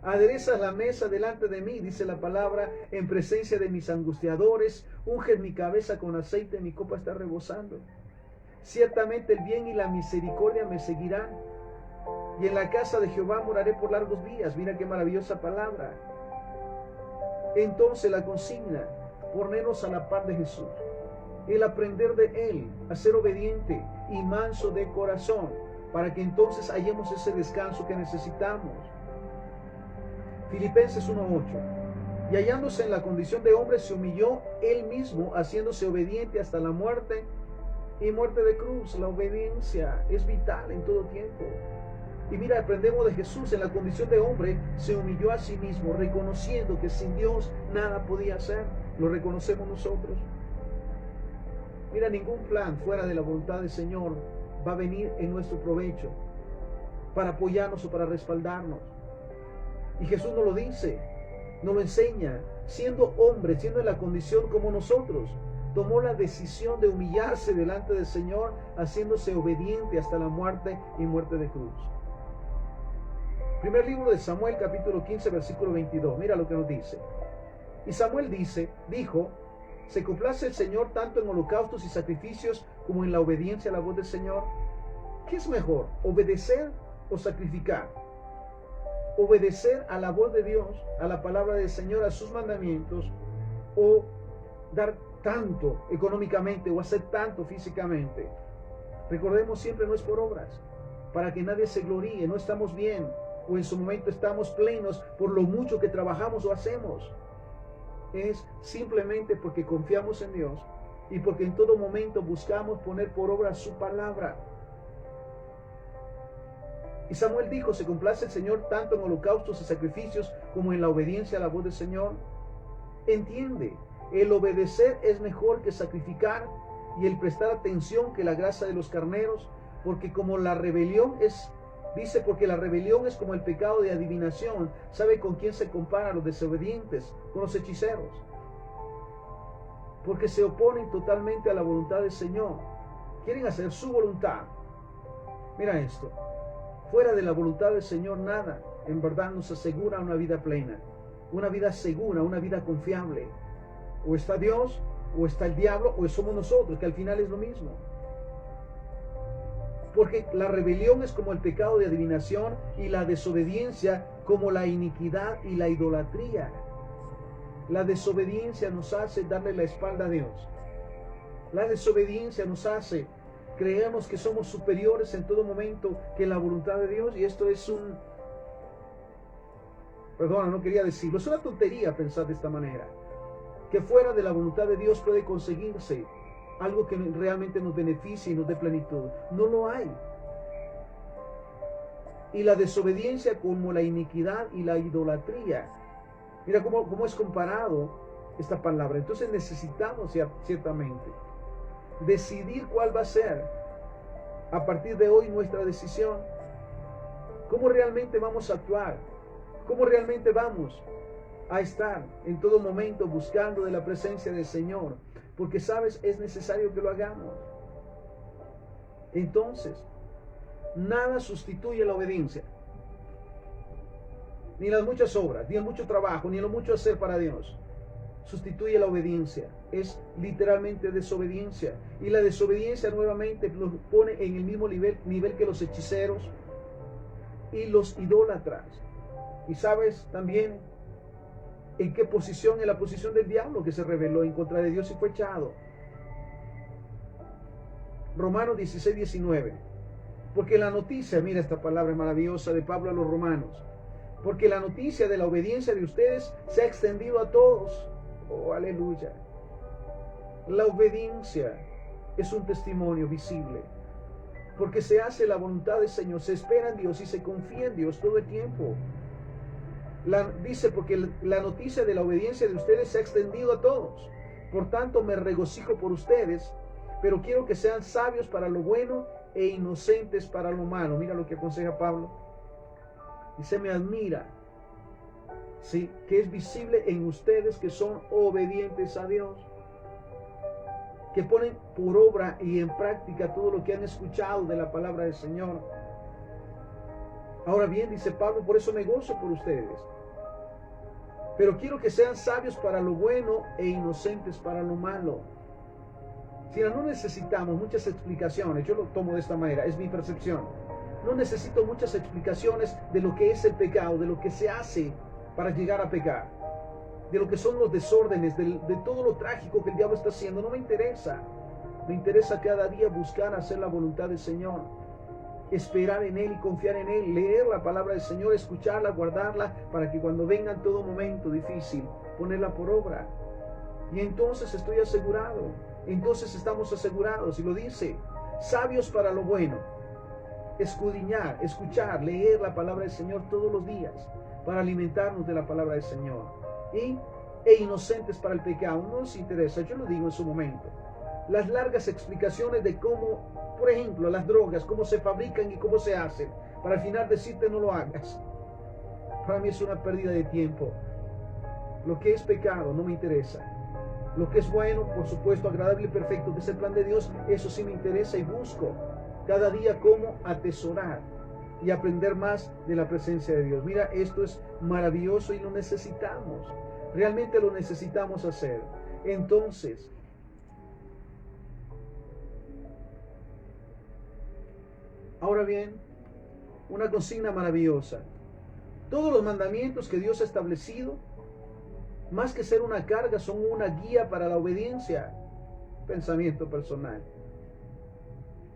Aderezas la mesa delante de mí, dice la palabra, en presencia de mis angustiadores. Unges mi cabeza con aceite, mi copa está rebosando. Ciertamente el bien y la misericordia me seguirán, y en la casa de Jehová moraré por largos días. Mira qué maravillosa palabra. Entonces la consigna, ponernos a la par de Jesús, el aprender de Él, a ser obediente y manso de corazón, para que entonces hallemos ese descanso que necesitamos. Filipenses 1:8. Y hallándose en la condición de hombre, se humilló él mismo, haciéndose obediente hasta la muerte y muerte de cruz. La obediencia es vital en todo tiempo. Y mira, aprendemos de Jesús. En la condición de hombre se humilló a sí mismo, reconociendo que sin Dios nada podía hacer. Lo reconocemos nosotros. Mira, ningún plan fuera de la voluntad del Señor va a venir en nuestro provecho para apoyarnos o para respaldarnos. Y Jesús nos lo dice, nos lo enseña, siendo hombre, siendo en la condición como nosotros, tomó la decisión de humillarse delante del Señor, haciéndose obediente hasta la muerte y muerte de cruz. Primer libro de Samuel, capítulo 15, versículo 22. Mira lo que nos dice. Y Samuel dijo, ¿se complace el Señor tanto en holocaustos y sacrificios como en la obediencia a la voz del Señor? ¿Qué es mejor, obedecer o sacrificar? Obedecer a la voz de Dios, a la palabra del Señor, a sus mandamientos, o dar tanto económicamente o hacer tanto físicamente. Recordemos siempre, no es por obras, para que nadie se gloríe. No estamos bien o en su momento estamos plenos por lo mucho que trabajamos o hacemos. Es simplemente porque confiamos en Dios y porque en todo momento buscamos poner por obra su palabra. Y Samuel dijo, ¿se complace el Señor tanto en holocaustos y sacrificios como en la obediencia a la voz del Señor? Entiende, el obedecer es mejor que sacrificar y el prestar atención que la grasa de los carneros, porque como la rebelión es, dice, porque la rebelión es como el pecado de adivinación. ¿Sabe con quién se compara los desobedientes? Con los hechiceros. Porque se oponen totalmente a la voluntad del Señor. Quieren hacer su voluntad. Mira esto. Fuera de la voluntad del Señor nada, en verdad, nos asegura una vida plena, una vida segura, una vida confiable. O está Dios, o está el diablo, o somos nosotros, que al final es lo mismo. Porque la rebelión es como el pecado de adivinación y la desobediencia como la iniquidad y la idolatría. La desobediencia nos hace darle la espalda a Dios. La desobediencia nos hace creemos que somos superiores en todo momento que en la voluntad de Dios, y esto es perdona, no quería decirlo, es una tontería pensar de esta manera, que fuera de la voluntad de Dios puede conseguirse algo que realmente nos beneficie y nos dé plenitud. No lo hay. Y la desobediencia como la iniquidad y la idolatría. Mira cómo es comparado esta palabra. Entonces necesitamos ciertamente decidir cuál va a ser a partir de hoy nuestra decisión. ¿Cómo realmente vamos a actuar? ¿Cómo realmente vamos a estar en todo momento buscando de la presencia del Señor? Porque, ¿sabes? Es necesario que lo hagamos. Entonces, nada sustituye la obediencia. Ni las muchas obras, ni el mucho trabajo, ni lo mucho hacer para Dios sustituye la obediencia. Es literalmente desobediencia. Y la desobediencia nuevamente nos pone en el mismo nivel que los hechiceros y los idólatras. Y sabes también en qué posición, en la posición del diablo, que se rebeló en contra de Dios y fue echado. Romanos 16:19. Porque la noticia, mira esta palabra maravillosa de Pablo a los romanos, porque la noticia de la obediencia de ustedes se ha extendido a todos. Oh, aleluya. La obediencia es un testimonio visible, porque se hace la voluntad del Señor, se espera en Dios y se confía en Dios todo el tiempo. Dice, porque la noticia de la obediencia de ustedes se ha extendido a todos. Por tanto, me regocijo por ustedes, pero quiero que sean sabios para lo bueno e inocentes para lo malo. Mira lo que aconseja Pablo. Dice, me admira, ¿sí?, que es visible en ustedes que son obedientes a Dios, que ponen por obra y en práctica todo lo que han escuchado de la palabra del Señor. Ahora bien, dice Pablo, por eso me gozo por ustedes, pero quiero que sean sabios para lo bueno e inocentes para lo malo. Si no necesitamos muchas explicaciones, yo lo tomo de esta manera, es mi percepción. No necesito muchas explicaciones de lo que es el pecado, de lo que se hace para llegar a pecar, de lo que son los desórdenes, de todo lo trágico que el diablo está haciendo. No me interesa. Me interesa cada día buscar hacer la voluntad del Señor. esperar en Él y confiar en Él, leer la palabra del Señor, escucharla, guardarla, para que cuando venga en todo momento difícil, ponerla por obra. Y entonces estoy asegurado, entonces estamos asegurados, y lo dice, sabios para lo bueno, escudriñar, escuchar, leer la palabra del Señor todos los días, para alimentarnos de la palabra del Señor, e inocentes para el pecado. No nos interesa, yo lo digo en su momento, las largas explicaciones de cómo, por ejemplo, las drogas, cómo se fabrican y cómo se hacen, para al final decirte no lo hagas. Para mí es una pérdida de tiempo. Lo que es pecado no me interesa. Lo que es bueno, por supuesto, agradable y perfecto, que es el plan de Dios, eso sí me interesa, y busco cada día cómo atesorar y aprender más de la presencia de Dios. Mira, esto es maravilloso y lo necesitamos. Realmente lo necesitamos hacer. Entonces, ahora bien, una consigna maravillosa. Todos los mandamientos que Dios ha establecido, más que ser una carga, son una guía para la obediencia. Pensamiento personal.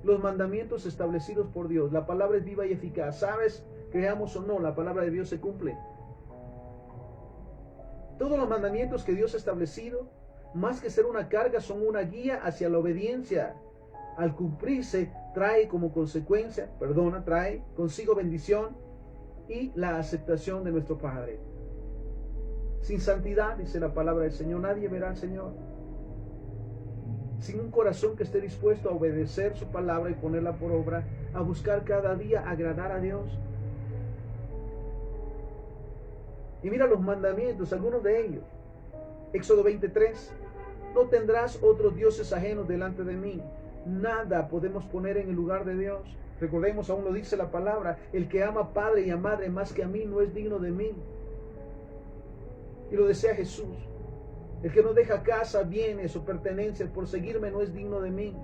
Los mandamientos establecidos por Dios, la palabra es viva y eficaz. ¿Sabes? Creamos o no, la palabra de Dios se cumple. Todos los mandamientos que Dios ha establecido, más que ser una carga, son una guía hacia la obediencia. Al cumplirse, trae como consecuencia, trae consigo bendición y la aceptación de nuestro Padre. Sin santidad, dice la palabra del Señor, nadie verá al Señor. Sin un corazón que esté dispuesto a obedecer su palabra y ponerla por obra, a buscar cada día agradar a Dios. Y mira los mandamientos, algunos de ellos. Éxodo 23. No tendrás otros dioses ajenos delante de mí. Nada podemos poner en el lugar de Dios. Recordemos, aún lo dice la palabra, el que ama a padre y a madre más que a mí no es digno de mí. Y lo desea Jesús. El que no deja casa, bienes o pertenencias por seguirme no es digno de mí.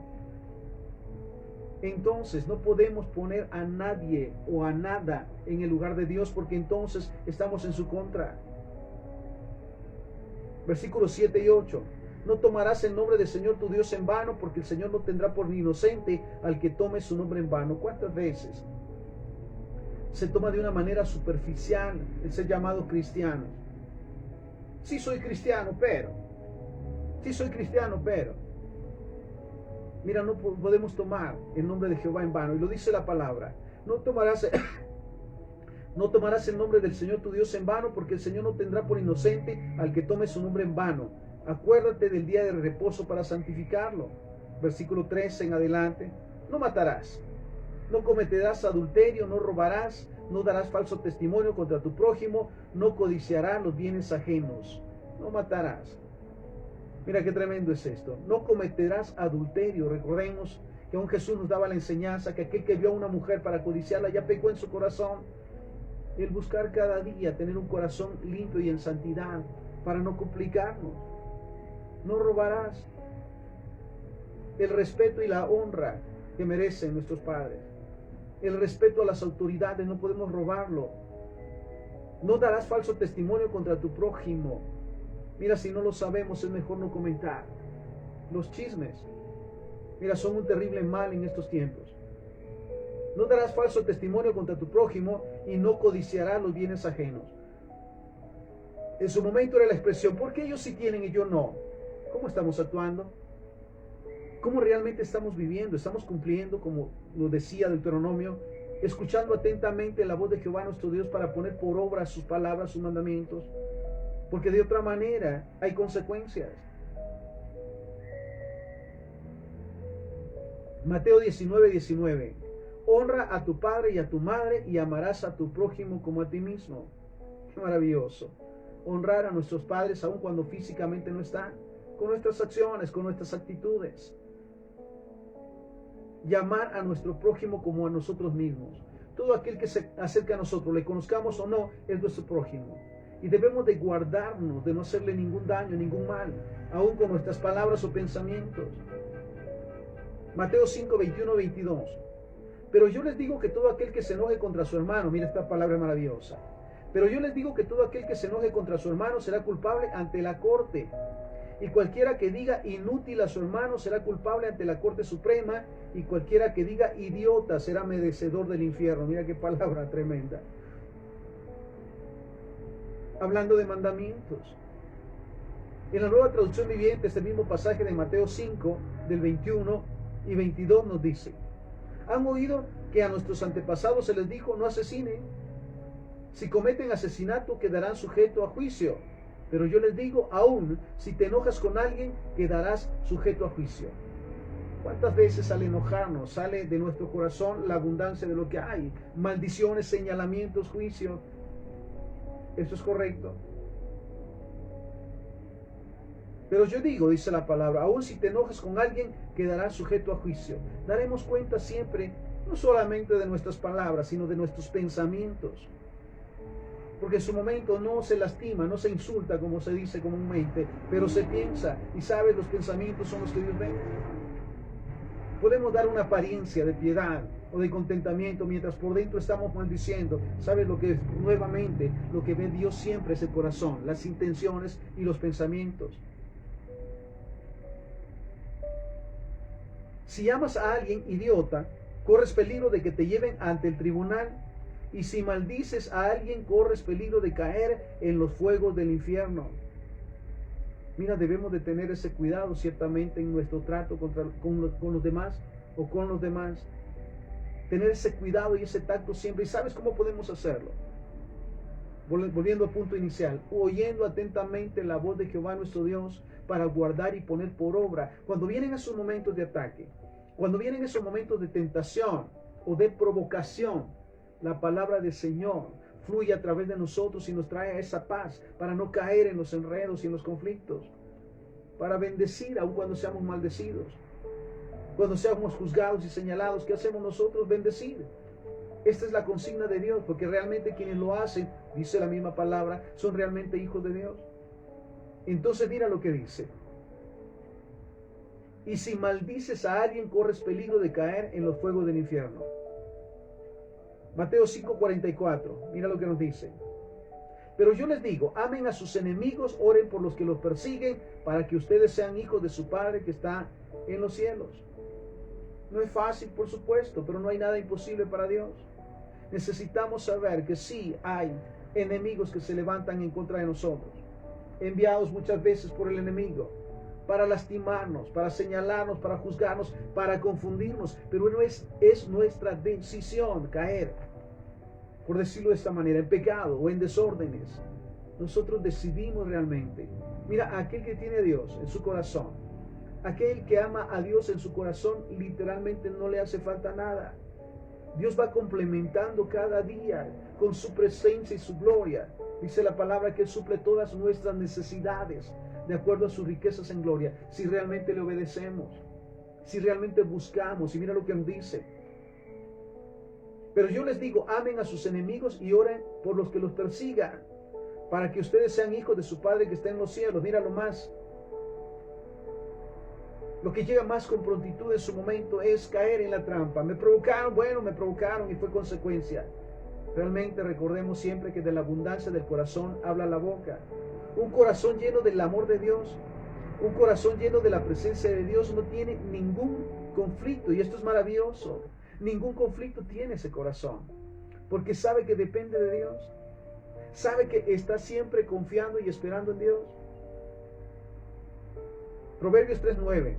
Entonces no podemos poner a nadie o a nada en el lugar de Dios, porque entonces estamos en su contra. Versículos 7 y 8. No tomarás el nombre del Señor tu Dios en vano, porque el Señor no tendrá por inocente al que tome su nombre en vano. ¿Cuántas veces se toma de una manera superficial el ser llamado cristiano? Sí soy cristiano, pero. Mira, no podemos tomar el nombre de Jehová en vano. Y lo dice la palabra. No tomarás el nombre del Señor tu Dios en vano, porque el Señor no tendrá por inocente al que tome su nombre en vano. Acuérdate del día de reposo para santificarlo. Versículo 13 en adelante. No matarás. No cometerás adulterio, no robarás, no darás falso testimonio contra tu prójimo, no codiciarás los bienes ajenos, no matarás. Mira qué tremendo es esto. No cometerás adulterio. Recordemos que aún Jesús nos daba la enseñanza que aquel que vio a una mujer para codiciarla ya pecó en su corazón. El buscar cada día tener un corazón limpio y en santidad para no complicarnos. No robarás. El respeto y la honra que merecen nuestros padres. El respeto a las autoridades, no podemos robarlo. No darás falso testimonio contra tu prójimo. Mira, si no lo sabemos, es mejor no comentar. Los chismes, mira, son un terrible mal en estos tiempos. No darás falso testimonio contra tu prójimo y no codiciarás los bienes ajenos. En su momento era la expresión, ¿por qué ellos sí tienen y yo no? ¿Cómo estamos actuando? ¿Cómo realmente estamos viviendo? ¿Estamos cumpliendo, como lo decía Deuteronomio, escuchando atentamente la voz de Jehová nuestro Dios para poner por obra sus palabras, sus mandamientos? Porque de otra manera hay consecuencias. Mateo 19:19. Honra a tu padre y a tu madre y amarás a tu prójimo como a ti mismo. Qué maravilloso. Honrar a nuestros padres aun cuando físicamente no están, con nuestras acciones, con nuestras actitudes. Llamar a nuestro prójimo como a nosotros mismos. Todo aquel que se acerca a nosotros, le conozcamos o no, es nuestro prójimo. Y debemos de guardarnos de no hacerle ningún daño, ningún mal, aun con nuestras palabras o pensamientos. Mateo 5:21-22. Pero yo les digo que todo aquel que se enoje contra su hermano, mira esta palabra maravillosa. Pero yo les digo que todo aquel que se enoje contra su hermano será culpable ante la corte. Y cualquiera que diga inútil a su hermano será culpable ante la Corte Suprema, y cualquiera que diga idiota será merecedor del infierno. Mira qué palabra tremenda. Hablando de mandamientos. En la Nueva Traducción Viviente, este mismo pasaje de Mateo 5, del 21 y 22 nos dice: ¿han oído que a nuestros antepasados se les dijo no asesinen? Si cometen asesinato quedarán sujetos a juicio. Pero yo les digo, aún si te enojas con alguien, quedarás sujeto a juicio. ¿Cuántas veces al enojarnos sale de nuestro corazón la abundancia de lo que hay? Maldiciones, señalamientos, juicio. ¿Esto es correcto? Pero yo digo, dice la palabra, aún si te enojas con alguien, quedarás sujeto a juicio. Daremos cuenta siempre, no solamente de nuestras palabras, sino de nuestros pensamientos. Porque en su momento no se lastima, no se insulta como se dice comúnmente, pero se piensa, y sabes, los pensamientos son los que Dios ve. Podemos dar una apariencia de piedad o de contentamiento mientras por dentro estamos maldiciendo. ¿Sabes lo que es? Nuevamente, lo que ve Dios siempre es el corazón, las intenciones y los pensamientos. Si llamas a alguien idiota, corres peligro de que te lleven ante el tribunal. Y si maldices a alguien, corres peligro de caer en los fuegos del infierno. Mira, debemos de tener ese cuidado ciertamente en nuestro trato con los demás o con los demás. Tener ese cuidado y ese tacto siempre. ¿Y sabes cómo podemos hacerlo? Volviendo al punto inicial, oyendo atentamente la voz de Jehová nuestro Dios para guardar y poner por obra. Cuando vienen esos momentos de ataque, cuando vienen esos momentos de tentación o de provocación, la palabra del Señor fluye a través de nosotros y nos trae esa paz para no caer en los enredos y en los conflictos, para bendecir aun cuando seamos maldecidos, cuando seamos juzgados y señalados. ¿Qué hacemos nosotros? Bendecir. Esta es la consigna de Dios, porque realmente quienes lo hacen, dice la misma palabra, son realmente hijos de Dios. Entonces mira lo que dice: y si maldices a alguien, corres peligro de caer en los fuegos del infierno. Mateo 5:44, mira lo que nos dice: pero yo les digo, amen a sus enemigos, oren por los que los persiguen, para que ustedes sean hijos de su Padre que está en los cielos. No es fácil, por supuesto, pero no hay nada imposible para Dios. Necesitamos saber que sí hay enemigos que se levantan en contra de nosotros, enviados muchas veces por el enemigo, para lastimarnos, para señalarnos, para juzgarnos, para confundirnos, pero no es nuestra decisión caer, por decirlo de esta manera, en pecado o en desórdenes. Nosotros decidimos realmente. Mira, aquel que tiene a Dios en su corazón, aquel que ama a Dios en su corazón, literalmente no le hace falta nada. Dios va complementando cada día con su presencia y su gloria. Dice la palabra que Él suple todas nuestras necesidades de acuerdo a sus riquezas en gloria, si realmente le obedecemos, si realmente buscamos. Y mira lo que nos dice: pero yo les digo, amen a sus enemigos y oren por los que los persigan, para que ustedes sean hijos de su Padre que está en los cielos. Mira lo que llega más con prontitud en su momento es caer en la trampa. Me provocaron y fue consecuencia. Realmente recordemos siempre que de la abundancia del corazón habla la boca. Un corazón lleno del amor de Dios, un corazón lleno de la presencia de Dios no tiene ningún conflicto, y esto es maravilloso. Ningún conflicto tiene ese corazón, porque sabe que depende de Dios, sabe que está siempre confiando y esperando en Dios. Proverbios 3:9: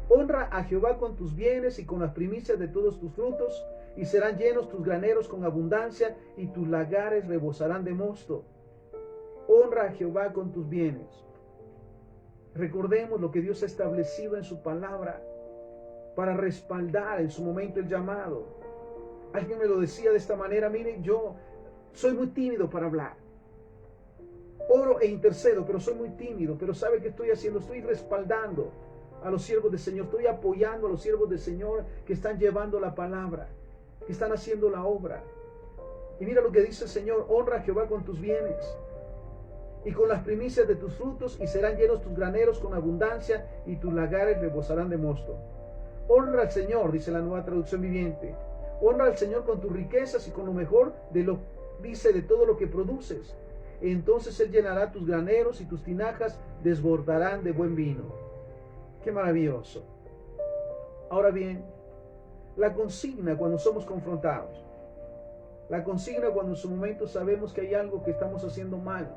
honra a Jehová con tus bienes y con las primicias de todos tus frutos, y serán llenos tus graneros con abundancia, y tus lagares rebosarán de mosto. Honra a Jehová con tus bienes. Recordemos lo que Dios ha establecido en su palabra para respaldar en su momento el llamado. Alguien me lo decía de esta manera: mire, yo soy muy tímido para hablar. Oro e intercedo, pero soy muy tímido. Pero ¿sabe qué estoy haciendo? Estoy respaldando a los siervos del Señor. Estoy apoyando a los siervos del Señor que están llevando la palabra, que están haciendo la obra. Y mira lo que dice el Señor: honra a Jehová con tus bienes y con las primicias de tus frutos, y serán llenos tus graneros con abundancia, y tus lagares rebosarán de mosto. Honra al Señor, dice la Nueva Traducción Viviente. Honra al Señor con tus riquezas y con lo mejor de todo lo que produces. entonces Él llenará tus graneros y tus tinajas desbordarán de buen vino. Qué maravilloso. Ahora bien, la consigna cuando somos confrontados, la consigna cuando en su momento sabemos que hay algo que estamos haciendo mal,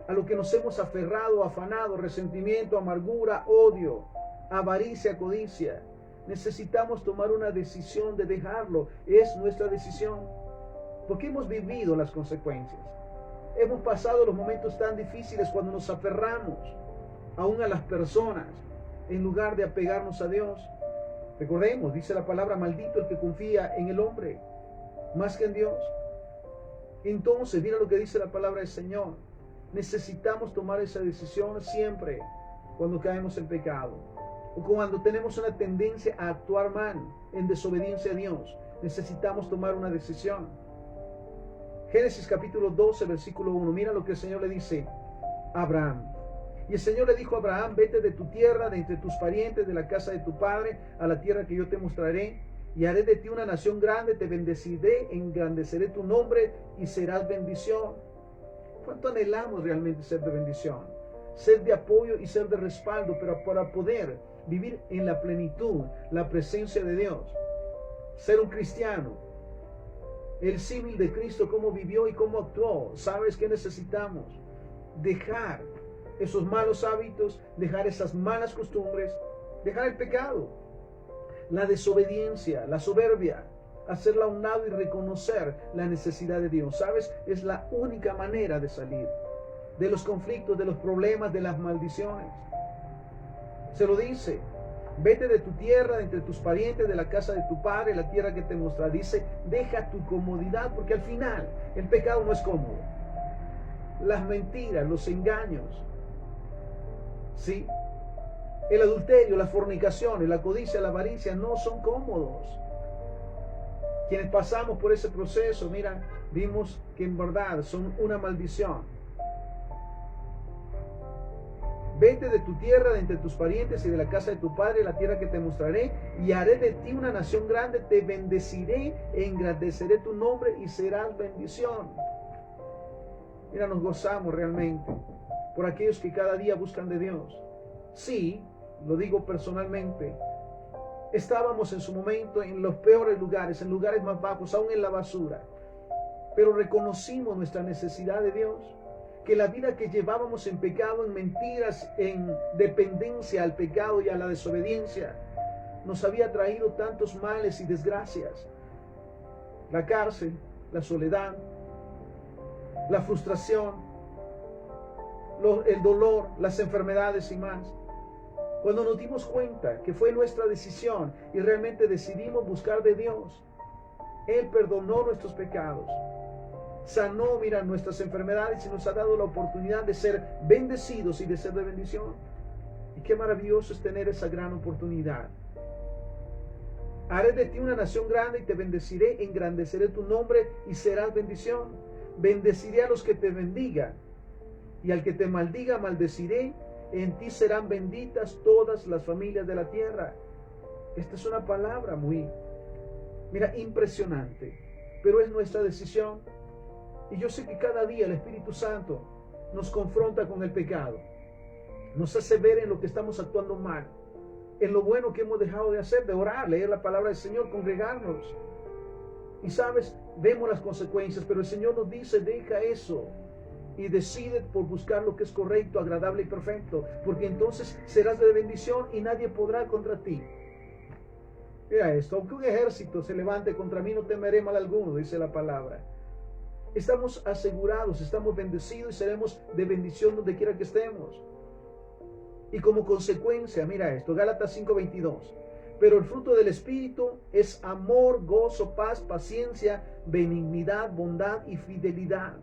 a lo que nos hemos aferrado, afanado, resentimiento, amargura, odio, avaricia, codicia, necesitamos tomar una decisión de dejarlo. Es nuestra decisión, porque hemos vivido las consecuencias. Hemos pasado los momentos tan difíciles cuando nos aferramos aún a las personas en lugar de apegarnos a Dios. Recordemos, dice la palabra, maldito el que confía en el hombre más que en Dios. Entonces, mira lo que dice la palabra del Señor. Necesitamos tomar esa decisión siempre cuando caemos en pecado o cuando tenemos una tendencia a actuar mal, en desobediencia a Dios. Necesitamos tomar una decisión. Génesis capítulo 12, versículo 1. Mira lo que el Señor le dice a Abraham. Y el Señor le dijo a Abraham: vete de tu tierra, de entre tus parientes, de la casa de tu padre, a la tierra que yo te mostraré, y haré de ti una nación grande, te bendeciré, engrandeceré tu nombre y serás bendición. ¿Cuánto anhelamos realmente ser de bendición? Ser de apoyo y ser de respaldo, pero para poder vivir en la plenitud, la presencia de Dios. Ser un cristiano, el símil de Cristo, cómo vivió y cómo actuó. ¿Sabes qué necesitamos? Dejar esos malos hábitos, dejar esas malas costumbres, dejar el pecado, la desobediencia, la soberbia, hacerla a un lado y reconocer la necesidad de Dios. ¿Sabes? Es la única manera de salir de los conflictos, de los problemas, de las maldiciones. Se lo dice: vete de tu tierra, de entre tus parientes, de la casa de tu padre, la tierra que te mostrará. Dice, deja tu comodidad, porque al final el pecado no es cómodo. Las mentiras, los engaños, ¿sí? El adulterio, las fornicaciones, la codicia, la avaricia no son cómodos. Quienes pasamos por ese proceso, mira, vimos que en verdad son una maldición. Vete de tu tierra, de entre tus parientes y de la casa de tu padre, la tierra que te mostraré, y haré de ti una nación grande, te bendeciré, engrandeceré tu nombre y serás bendición. Mira, nos gozamos realmente por aquellos que cada día buscan de Dios. Sí, lo digo personalmente, estábamos en su momento en los peores lugares, en lugares más bajos, aún en la basura, pero reconocimos nuestra necesidad de Dios, que la vida que llevábamos en pecado, en mentiras, en dependencia al pecado y a la desobediencia, nos había traído tantos males y desgracias. La cárcel, la soledad, la frustración, el dolor, las enfermedades y más. Cuando nos dimos cuenta que fue nuestra decisión y realmente decidimos buscar de Dios, Él perdonó nuestros pecados, sanó, mira, nuestras enfermedades y nos ha dado la oportunidad de ser bendecidos y de ser de bendición. Y qué maravilloso es tener esa gran oportunidad. Haré de ti una nación grande y te bendeciré, engrandeceré tu nombre y serás bendición. Bendeciré a los que te bendigan y al que te maldiga maldeciré. En ti serán benditas todas las familias de la tierra. Esta es una palabra muy, mira, impresionante, pero es nuestra decisión. Y yo sé que cada día el Espíritu Santo nos confronta con el pecado, nos hace ver en lo que estamos actuando mal, en lo bueno que hemos dejado de hacer, de orar, leer la palabra del Señor, congregarnos. Y sabes, vemos las consecuencias, pero el Señor nos dice: deja eso y decide por buscar lo que es correcto, agradable y perfecto, porque entonces serás de bendición y nadie podrá contra ti. Mira esto: aunque un ejército se levante contra mí, no temeré mal alguno, dice la palabra. Estamos asegurados, estamos bendecidos y seremos de bendición donde quiera que estemos. Y como consecuencia, mira esto, Gálatas 5:22. Pero el fruto del Espíritu es amor, gozo, paz, paciencia, benignidad, bondad y fidelidad.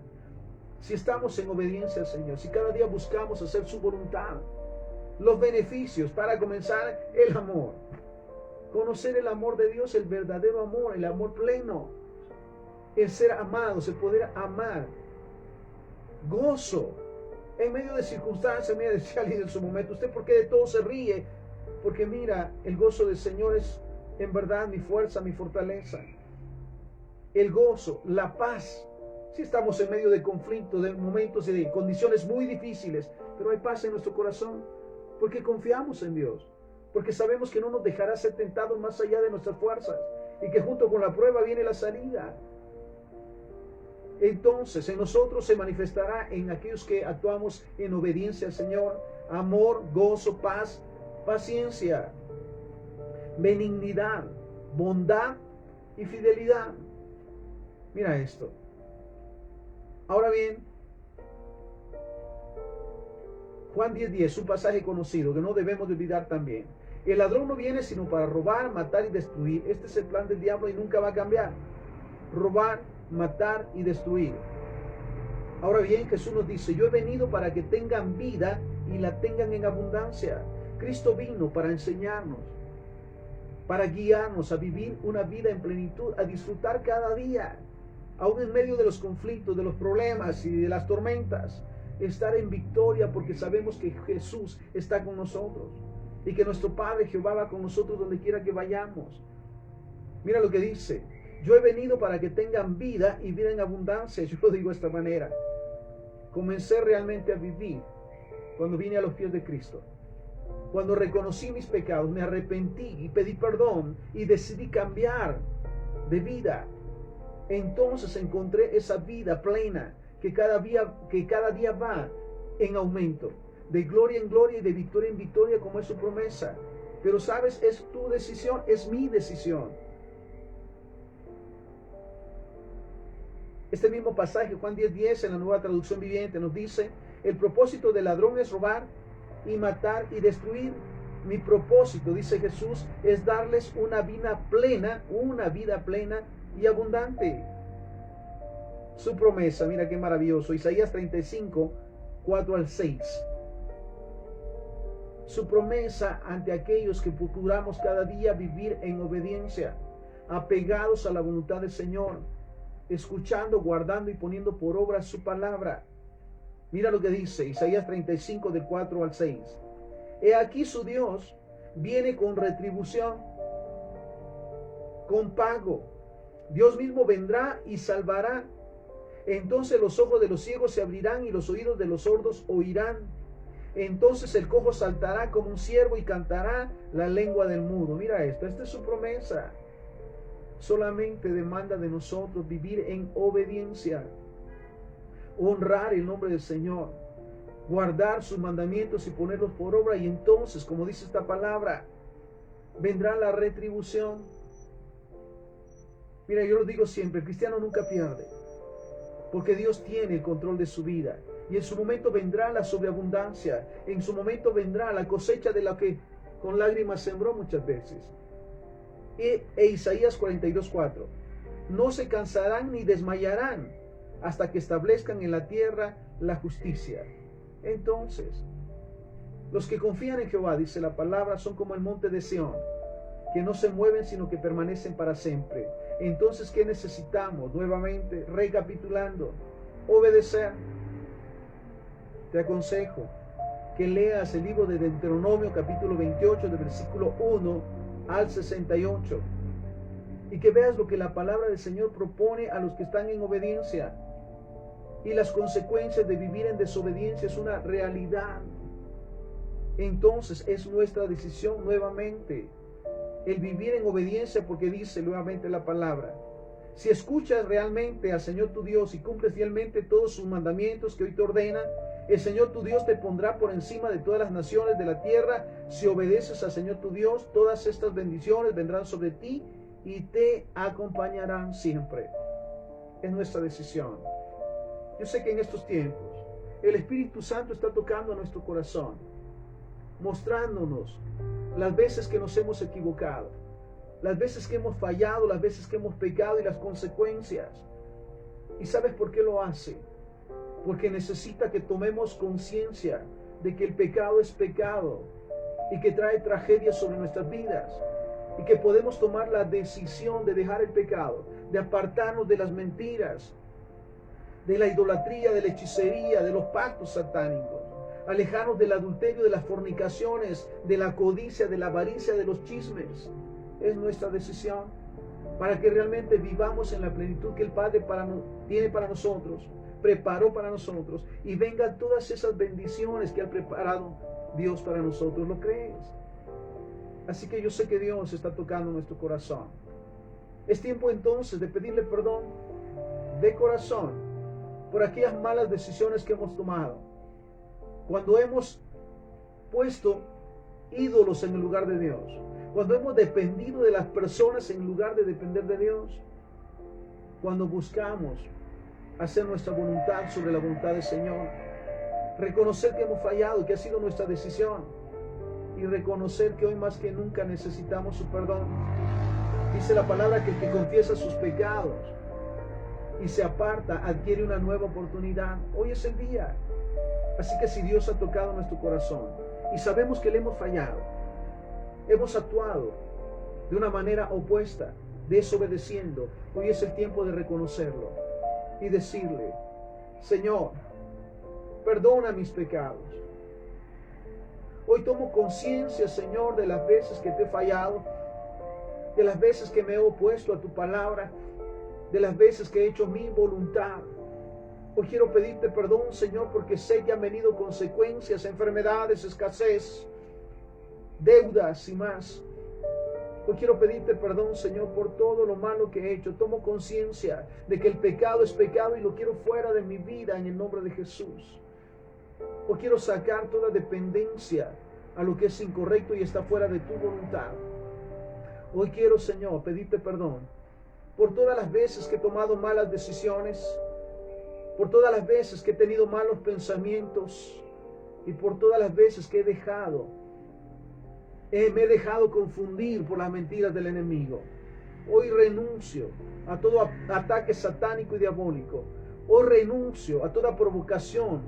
Si estamos en obediencia al Señor, si cada día buscamos hacer su voluntad, los beneficios, para comenzar, el amor. Conocer el amor de Dios, el verdadero amor, el amor pleno. El ser amados, el poder amar. Gozo. En medio de circunstancias, mira, decía alguien en su momento: ¿usted por qué de todo se ríe? Porque mira, el gozo del Señor es en verdad mi fuerza, mi fortaleza. El gozo, la paz. Si estamos en medio de conflictos, de momentos y de condiciones muy difíciles, pero hay paz en nuestro corazón, porque confiamos en Dios, porque sabemos que no nos dejará ser tentados más allá de nuestras fuerzas, y que junto con la prueba viene la salida. Entonces en nosotros se manifestará, en aquellos que actuamos en obediencia al Señor, amor, gozo, paz, paciencia, benignidad, bondad y fidelidad. Mira esto. Ahora bien, Juan 10:10, un pasaje conocido que no debemos de olvidar también. El ladrón no viene sino para robar, matar y destruir. Este es el plan del diablo y nunca va a cambiar. Robar, matar y destruir. Ahora bien, Jesús nos dice, yo he venido para que tengan vida y la tengan en abundancia. Cristo vino para enseñarnos, para guiarnos a vivir una vida en plenitud, a disfrutar cada día, aún en medio de los conflictos, de los problemas y de las tormentas, estar en victoria porque sabemos que Jesús está con nosotros y que nuestro Padre Jehová va con nosotros donde quiera que vayamos. Mira lo que dice, yo he venido para que tengan vida y vida en abundancia. Yo lo digo de esta manera. Comencé realmente a vivir cuando vine a los pies de Cristo. Cuando reconocí mis pecados, me arrepentí y pedí perdón y decidí cambiar de vida. Entonces encontré esa vida plena que cada día va en aumento, de gloria en gloria y de victoria en victoria, como es su promesa. Pero sabes, es tu decisión, es mi decisión. Este mismo pasaje, Juan 10:10, en la Nueva Traducción Viviente, nos dice, el propósito del ladrón es robar y matar y destruir. Mi propósito, dice Jesús, es darles una vida plena y abundante. Su promesa, mira qué maravilloso, Isaías 35, 4 al 6. Su promesa ante aquellos que procuramos cada día vivir en obediencia, apegados a la voluntad del Señor, escuchando, guardando y poniendo por obra su palabra. Mira lo que dice Isaías 35 del 4 al 6. He aquí su Dios viene con retribución, con pago. Dios mismo vendrá y salvará. Entonces los ojos de los ciegos se abrirán y los oídos de los sordos oirán. Entonces el cojo saltará como un ciervo y cantará la lengua del mudo. Mira esto, esta es su promesa. Solamente demanda de nosotros vivir en obediencia, honrar el nombre del Señor, guardar sus mandamientos y ponerlos por obra, y entonces, como dice esta palabra, vendrá la retribución. Mira, yo lo digo siempre, el cristiano nunca pierde, porque Dios tiene el control de su vida, y en su momento vendrá la sobreabundancia, en su momento vendrá la cosecha de la que con lágrimas sembró muchas veces. E Isaías 42:4, no se cansarán ni desmayarán hasta que establezcan en la tierra la justicia. Entonces, los que confían en Jehová, dice la palabra, son como el monte de Sión, que no se mueven sino que permanecen para siempre. Entonces, ¿qué necesitamos? Nuevamente, recapitulando, obedecer. Te aconsejo que leas el libro de Deuteronomio capítulo 28, del versículo 1 al 68, y que veas lo que la palabra del Señor propone a los que están en obediencia, y las consecuencias de vivir en desobediencia es una realidad. Entonces es nuestra decisión nuevamente el vivir en obediencia, porque dice nuevamente la palabra, si escuchas realmente al Señor tu Dios y cumples fielmente todos sus mandamientos que hoy te ordena, el Señor tu Dios te pondrá por encima de todas las naciones de la tierra. Si obedeces al Señor tu Dios, todas estas bendiciones vendrán sobre ti y te acompañarán siempre. Es nuestra decisión. Yo sé que en estos tiempos el Espíritu Santo está tocando a nuestro corazón, mostrándonos las veces que nos hemos equivocado, las veces que hemos fallado, las veces que hemos pecado y las consecuencias. ¿Y sabes por qué lo hace? Porque necesita que tomemos conciencia de que el pecado es pecado y que trae tragedias sobre nuestras vidas, y que podemos tomar la decisión de dejar el pecado, de apartarnos de las mentiras, de la idolatría, de la hechicería, de los pactos satánicos, alejarnos del adulterio, de las fornicaciones, de la codicia, de la avaricia, de los chismes. Es nuestra decisión. para que realmente vivamos en la plenitud que el Padre tiene para nosotros, preparó para nosotros, y vengan todas esas bendiciones que ha preparado Dios para nosotros. ¿Lo crees? Así que yo sé que Dios está tocando nuestro corazón. Es tiempo entonces de pedirle perdón de corazón por aquellas malas decisiones que hemos tomado. Cuando hemos puesto ídolos en el lugar de Dios. Cuando hemos dependido de las personas en lugar de depender de Dios. Cuando buscamos hacer nuestra voluntad sobre la voluntad del Señor. Reconocer que hemos fallado, que ha sido nuestra decisión. Y reconocer que hoy más que nunca necesitamos su perdón. Dice la palabra que el que confiesa sus pecados y se aparta adquiere una nueva oportunidad. Hoy es el día. Así que si Dios ha tocado nuestro corazón y sabemos que le hemos fallado, hemos actuado de una manera opuesta, desobedeciendo, hoy es el tiempo de reconocerlo y decirle: Señor, perdona mis pecados. Hoy tomo conciencia, Señor, de las veces que te he fallado, de las veces que me he opuesto a tu palabra, de las veces que he hecho mi voluntad. Hoy quiero pedirte perdón, Señor, porque sé que han venido consecuencias, enfermedades, escasez, deudas y más. Hoy quiero pedirte perdón, Señor, por todo lo malo que he hecho. Tomo conciencia de que el pecado es pecado y lo quiero fuera de mi vida en el nombre de Jesús. Hoy quiero sacar toda dependencia a lo que es incorrecto y está fuera de tu voluntad. Hoy quiero, Señor, pedirte perdón por todas las veces que he tomado malas decisiones, por todas las veces que he tenido malos pensamientos y por todas las veces que me he dejado confundir por las mentiras del enemigo. Hoy renuncio a todo ataque satánico y diabólico. Hoy renuncio a toda provocación.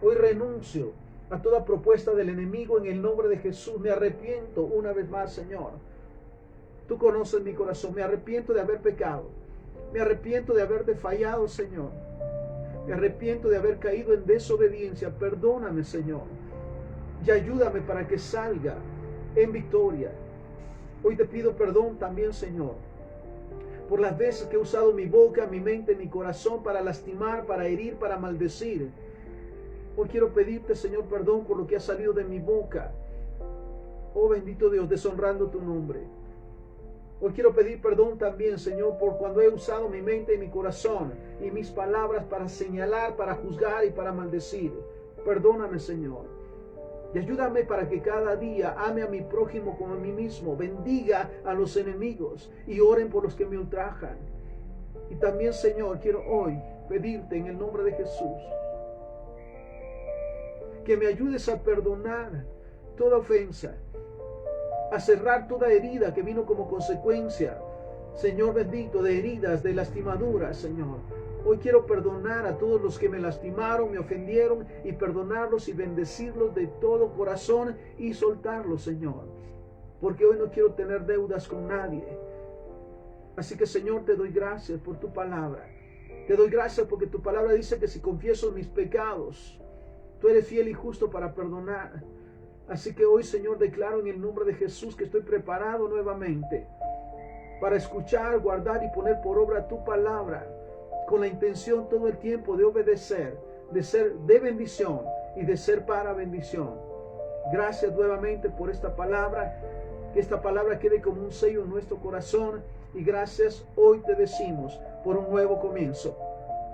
Hoy renuncio a toda propuesta del enemigo en el nombre de Jesús. Me arrepiento una vez más, Señor. Tú conoces mi corazón. Me arrepiento de haber pecado. Me arrepiento de haberte fallado, Señor. Me arrepiento de haber caído en desobediencia. Perdóname, Señor. Y ayúdame para que salga en victoria. Hoy te pido perdón también, Señor, por las veces que he usado mi boca, mi mente, mi corazón para lastimar, para herir, para maldecir. Hoy quiero pedirte, Señor, perdón por lo que ha salido de mi boca. Oh bendito Dios, deshonrando tu nombre. Hoy quiero pedir perdón también, Señor, por cuando he usado mi mente y mi corazón y mis palabras para señalar, para juzgar y para maldecir. Perdóname, Señor. Y ayúdame para que cada día ame a mi prójimo como a mí mismo. Bendiga a los enemigos y oren por los que me ultrajan. Y también, Señor, quiero hoy pedirte en el nombre de Jesús que me ayudes a perdonar toda ofensa, a cerrar toda herida que vino como consecuencia, Señor bendito, de heridas, de lastimaduras, Señor. Hoy quiero perdonar a todos los que me lastimaron, me ofendieron, y perdonarlos y bendecirlos de todo corazón y soltarlos, Señor. Porque hoy no quiero tener deudas con nadie. Así que, Señor, te doy gracias por tu palabra. Te doy gracias porque tu palabra dice que si confieso mis pecados, tú eres fiel y justo para perdonar. Así que hoy, Señor, declaro en el nombre de Jesús que estoy preparado nuevamente para escuchar, guardar y poner por obra tu palabra, con la intención todo el tiempo de obedecer, de ser de bendición y de ser para bendición. Gracias nuevamente por esta palabra, que esta palabra quede como un sello en nuestro corazón, y gracias hoy te decimos por un nuevo comienzo,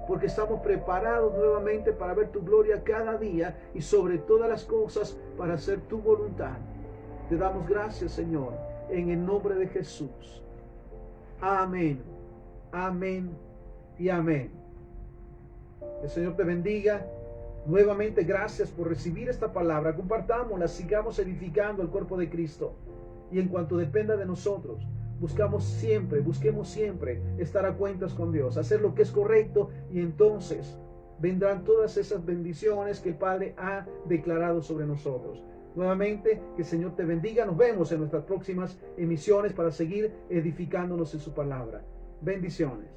porque estamos preparados nuevamente para ver tu gloria cada día y sobre todas las cosas para hacer tu voluntad. Te damos gracias, Señor, en el nombre de Jesús. Amén, amén y amén. El Señor te bendiga. Nuevamente, gracias por recibir esta palabra. Compartámosla, sigamos edificando el cuerpo de Cristo. Y en cuanto dependa de nosotros, busquemos siempre estar a cuentas con Dios, hacer lo que es correcto, y entonces vendrán todas esas bendiciones que el Padre ha declarado sobre nosotros. Nuevamente, que el Señor te bendiga. Nos vemos en nuestras próximas emisiones para seguir edificándonos en su palabra. Bendiciones.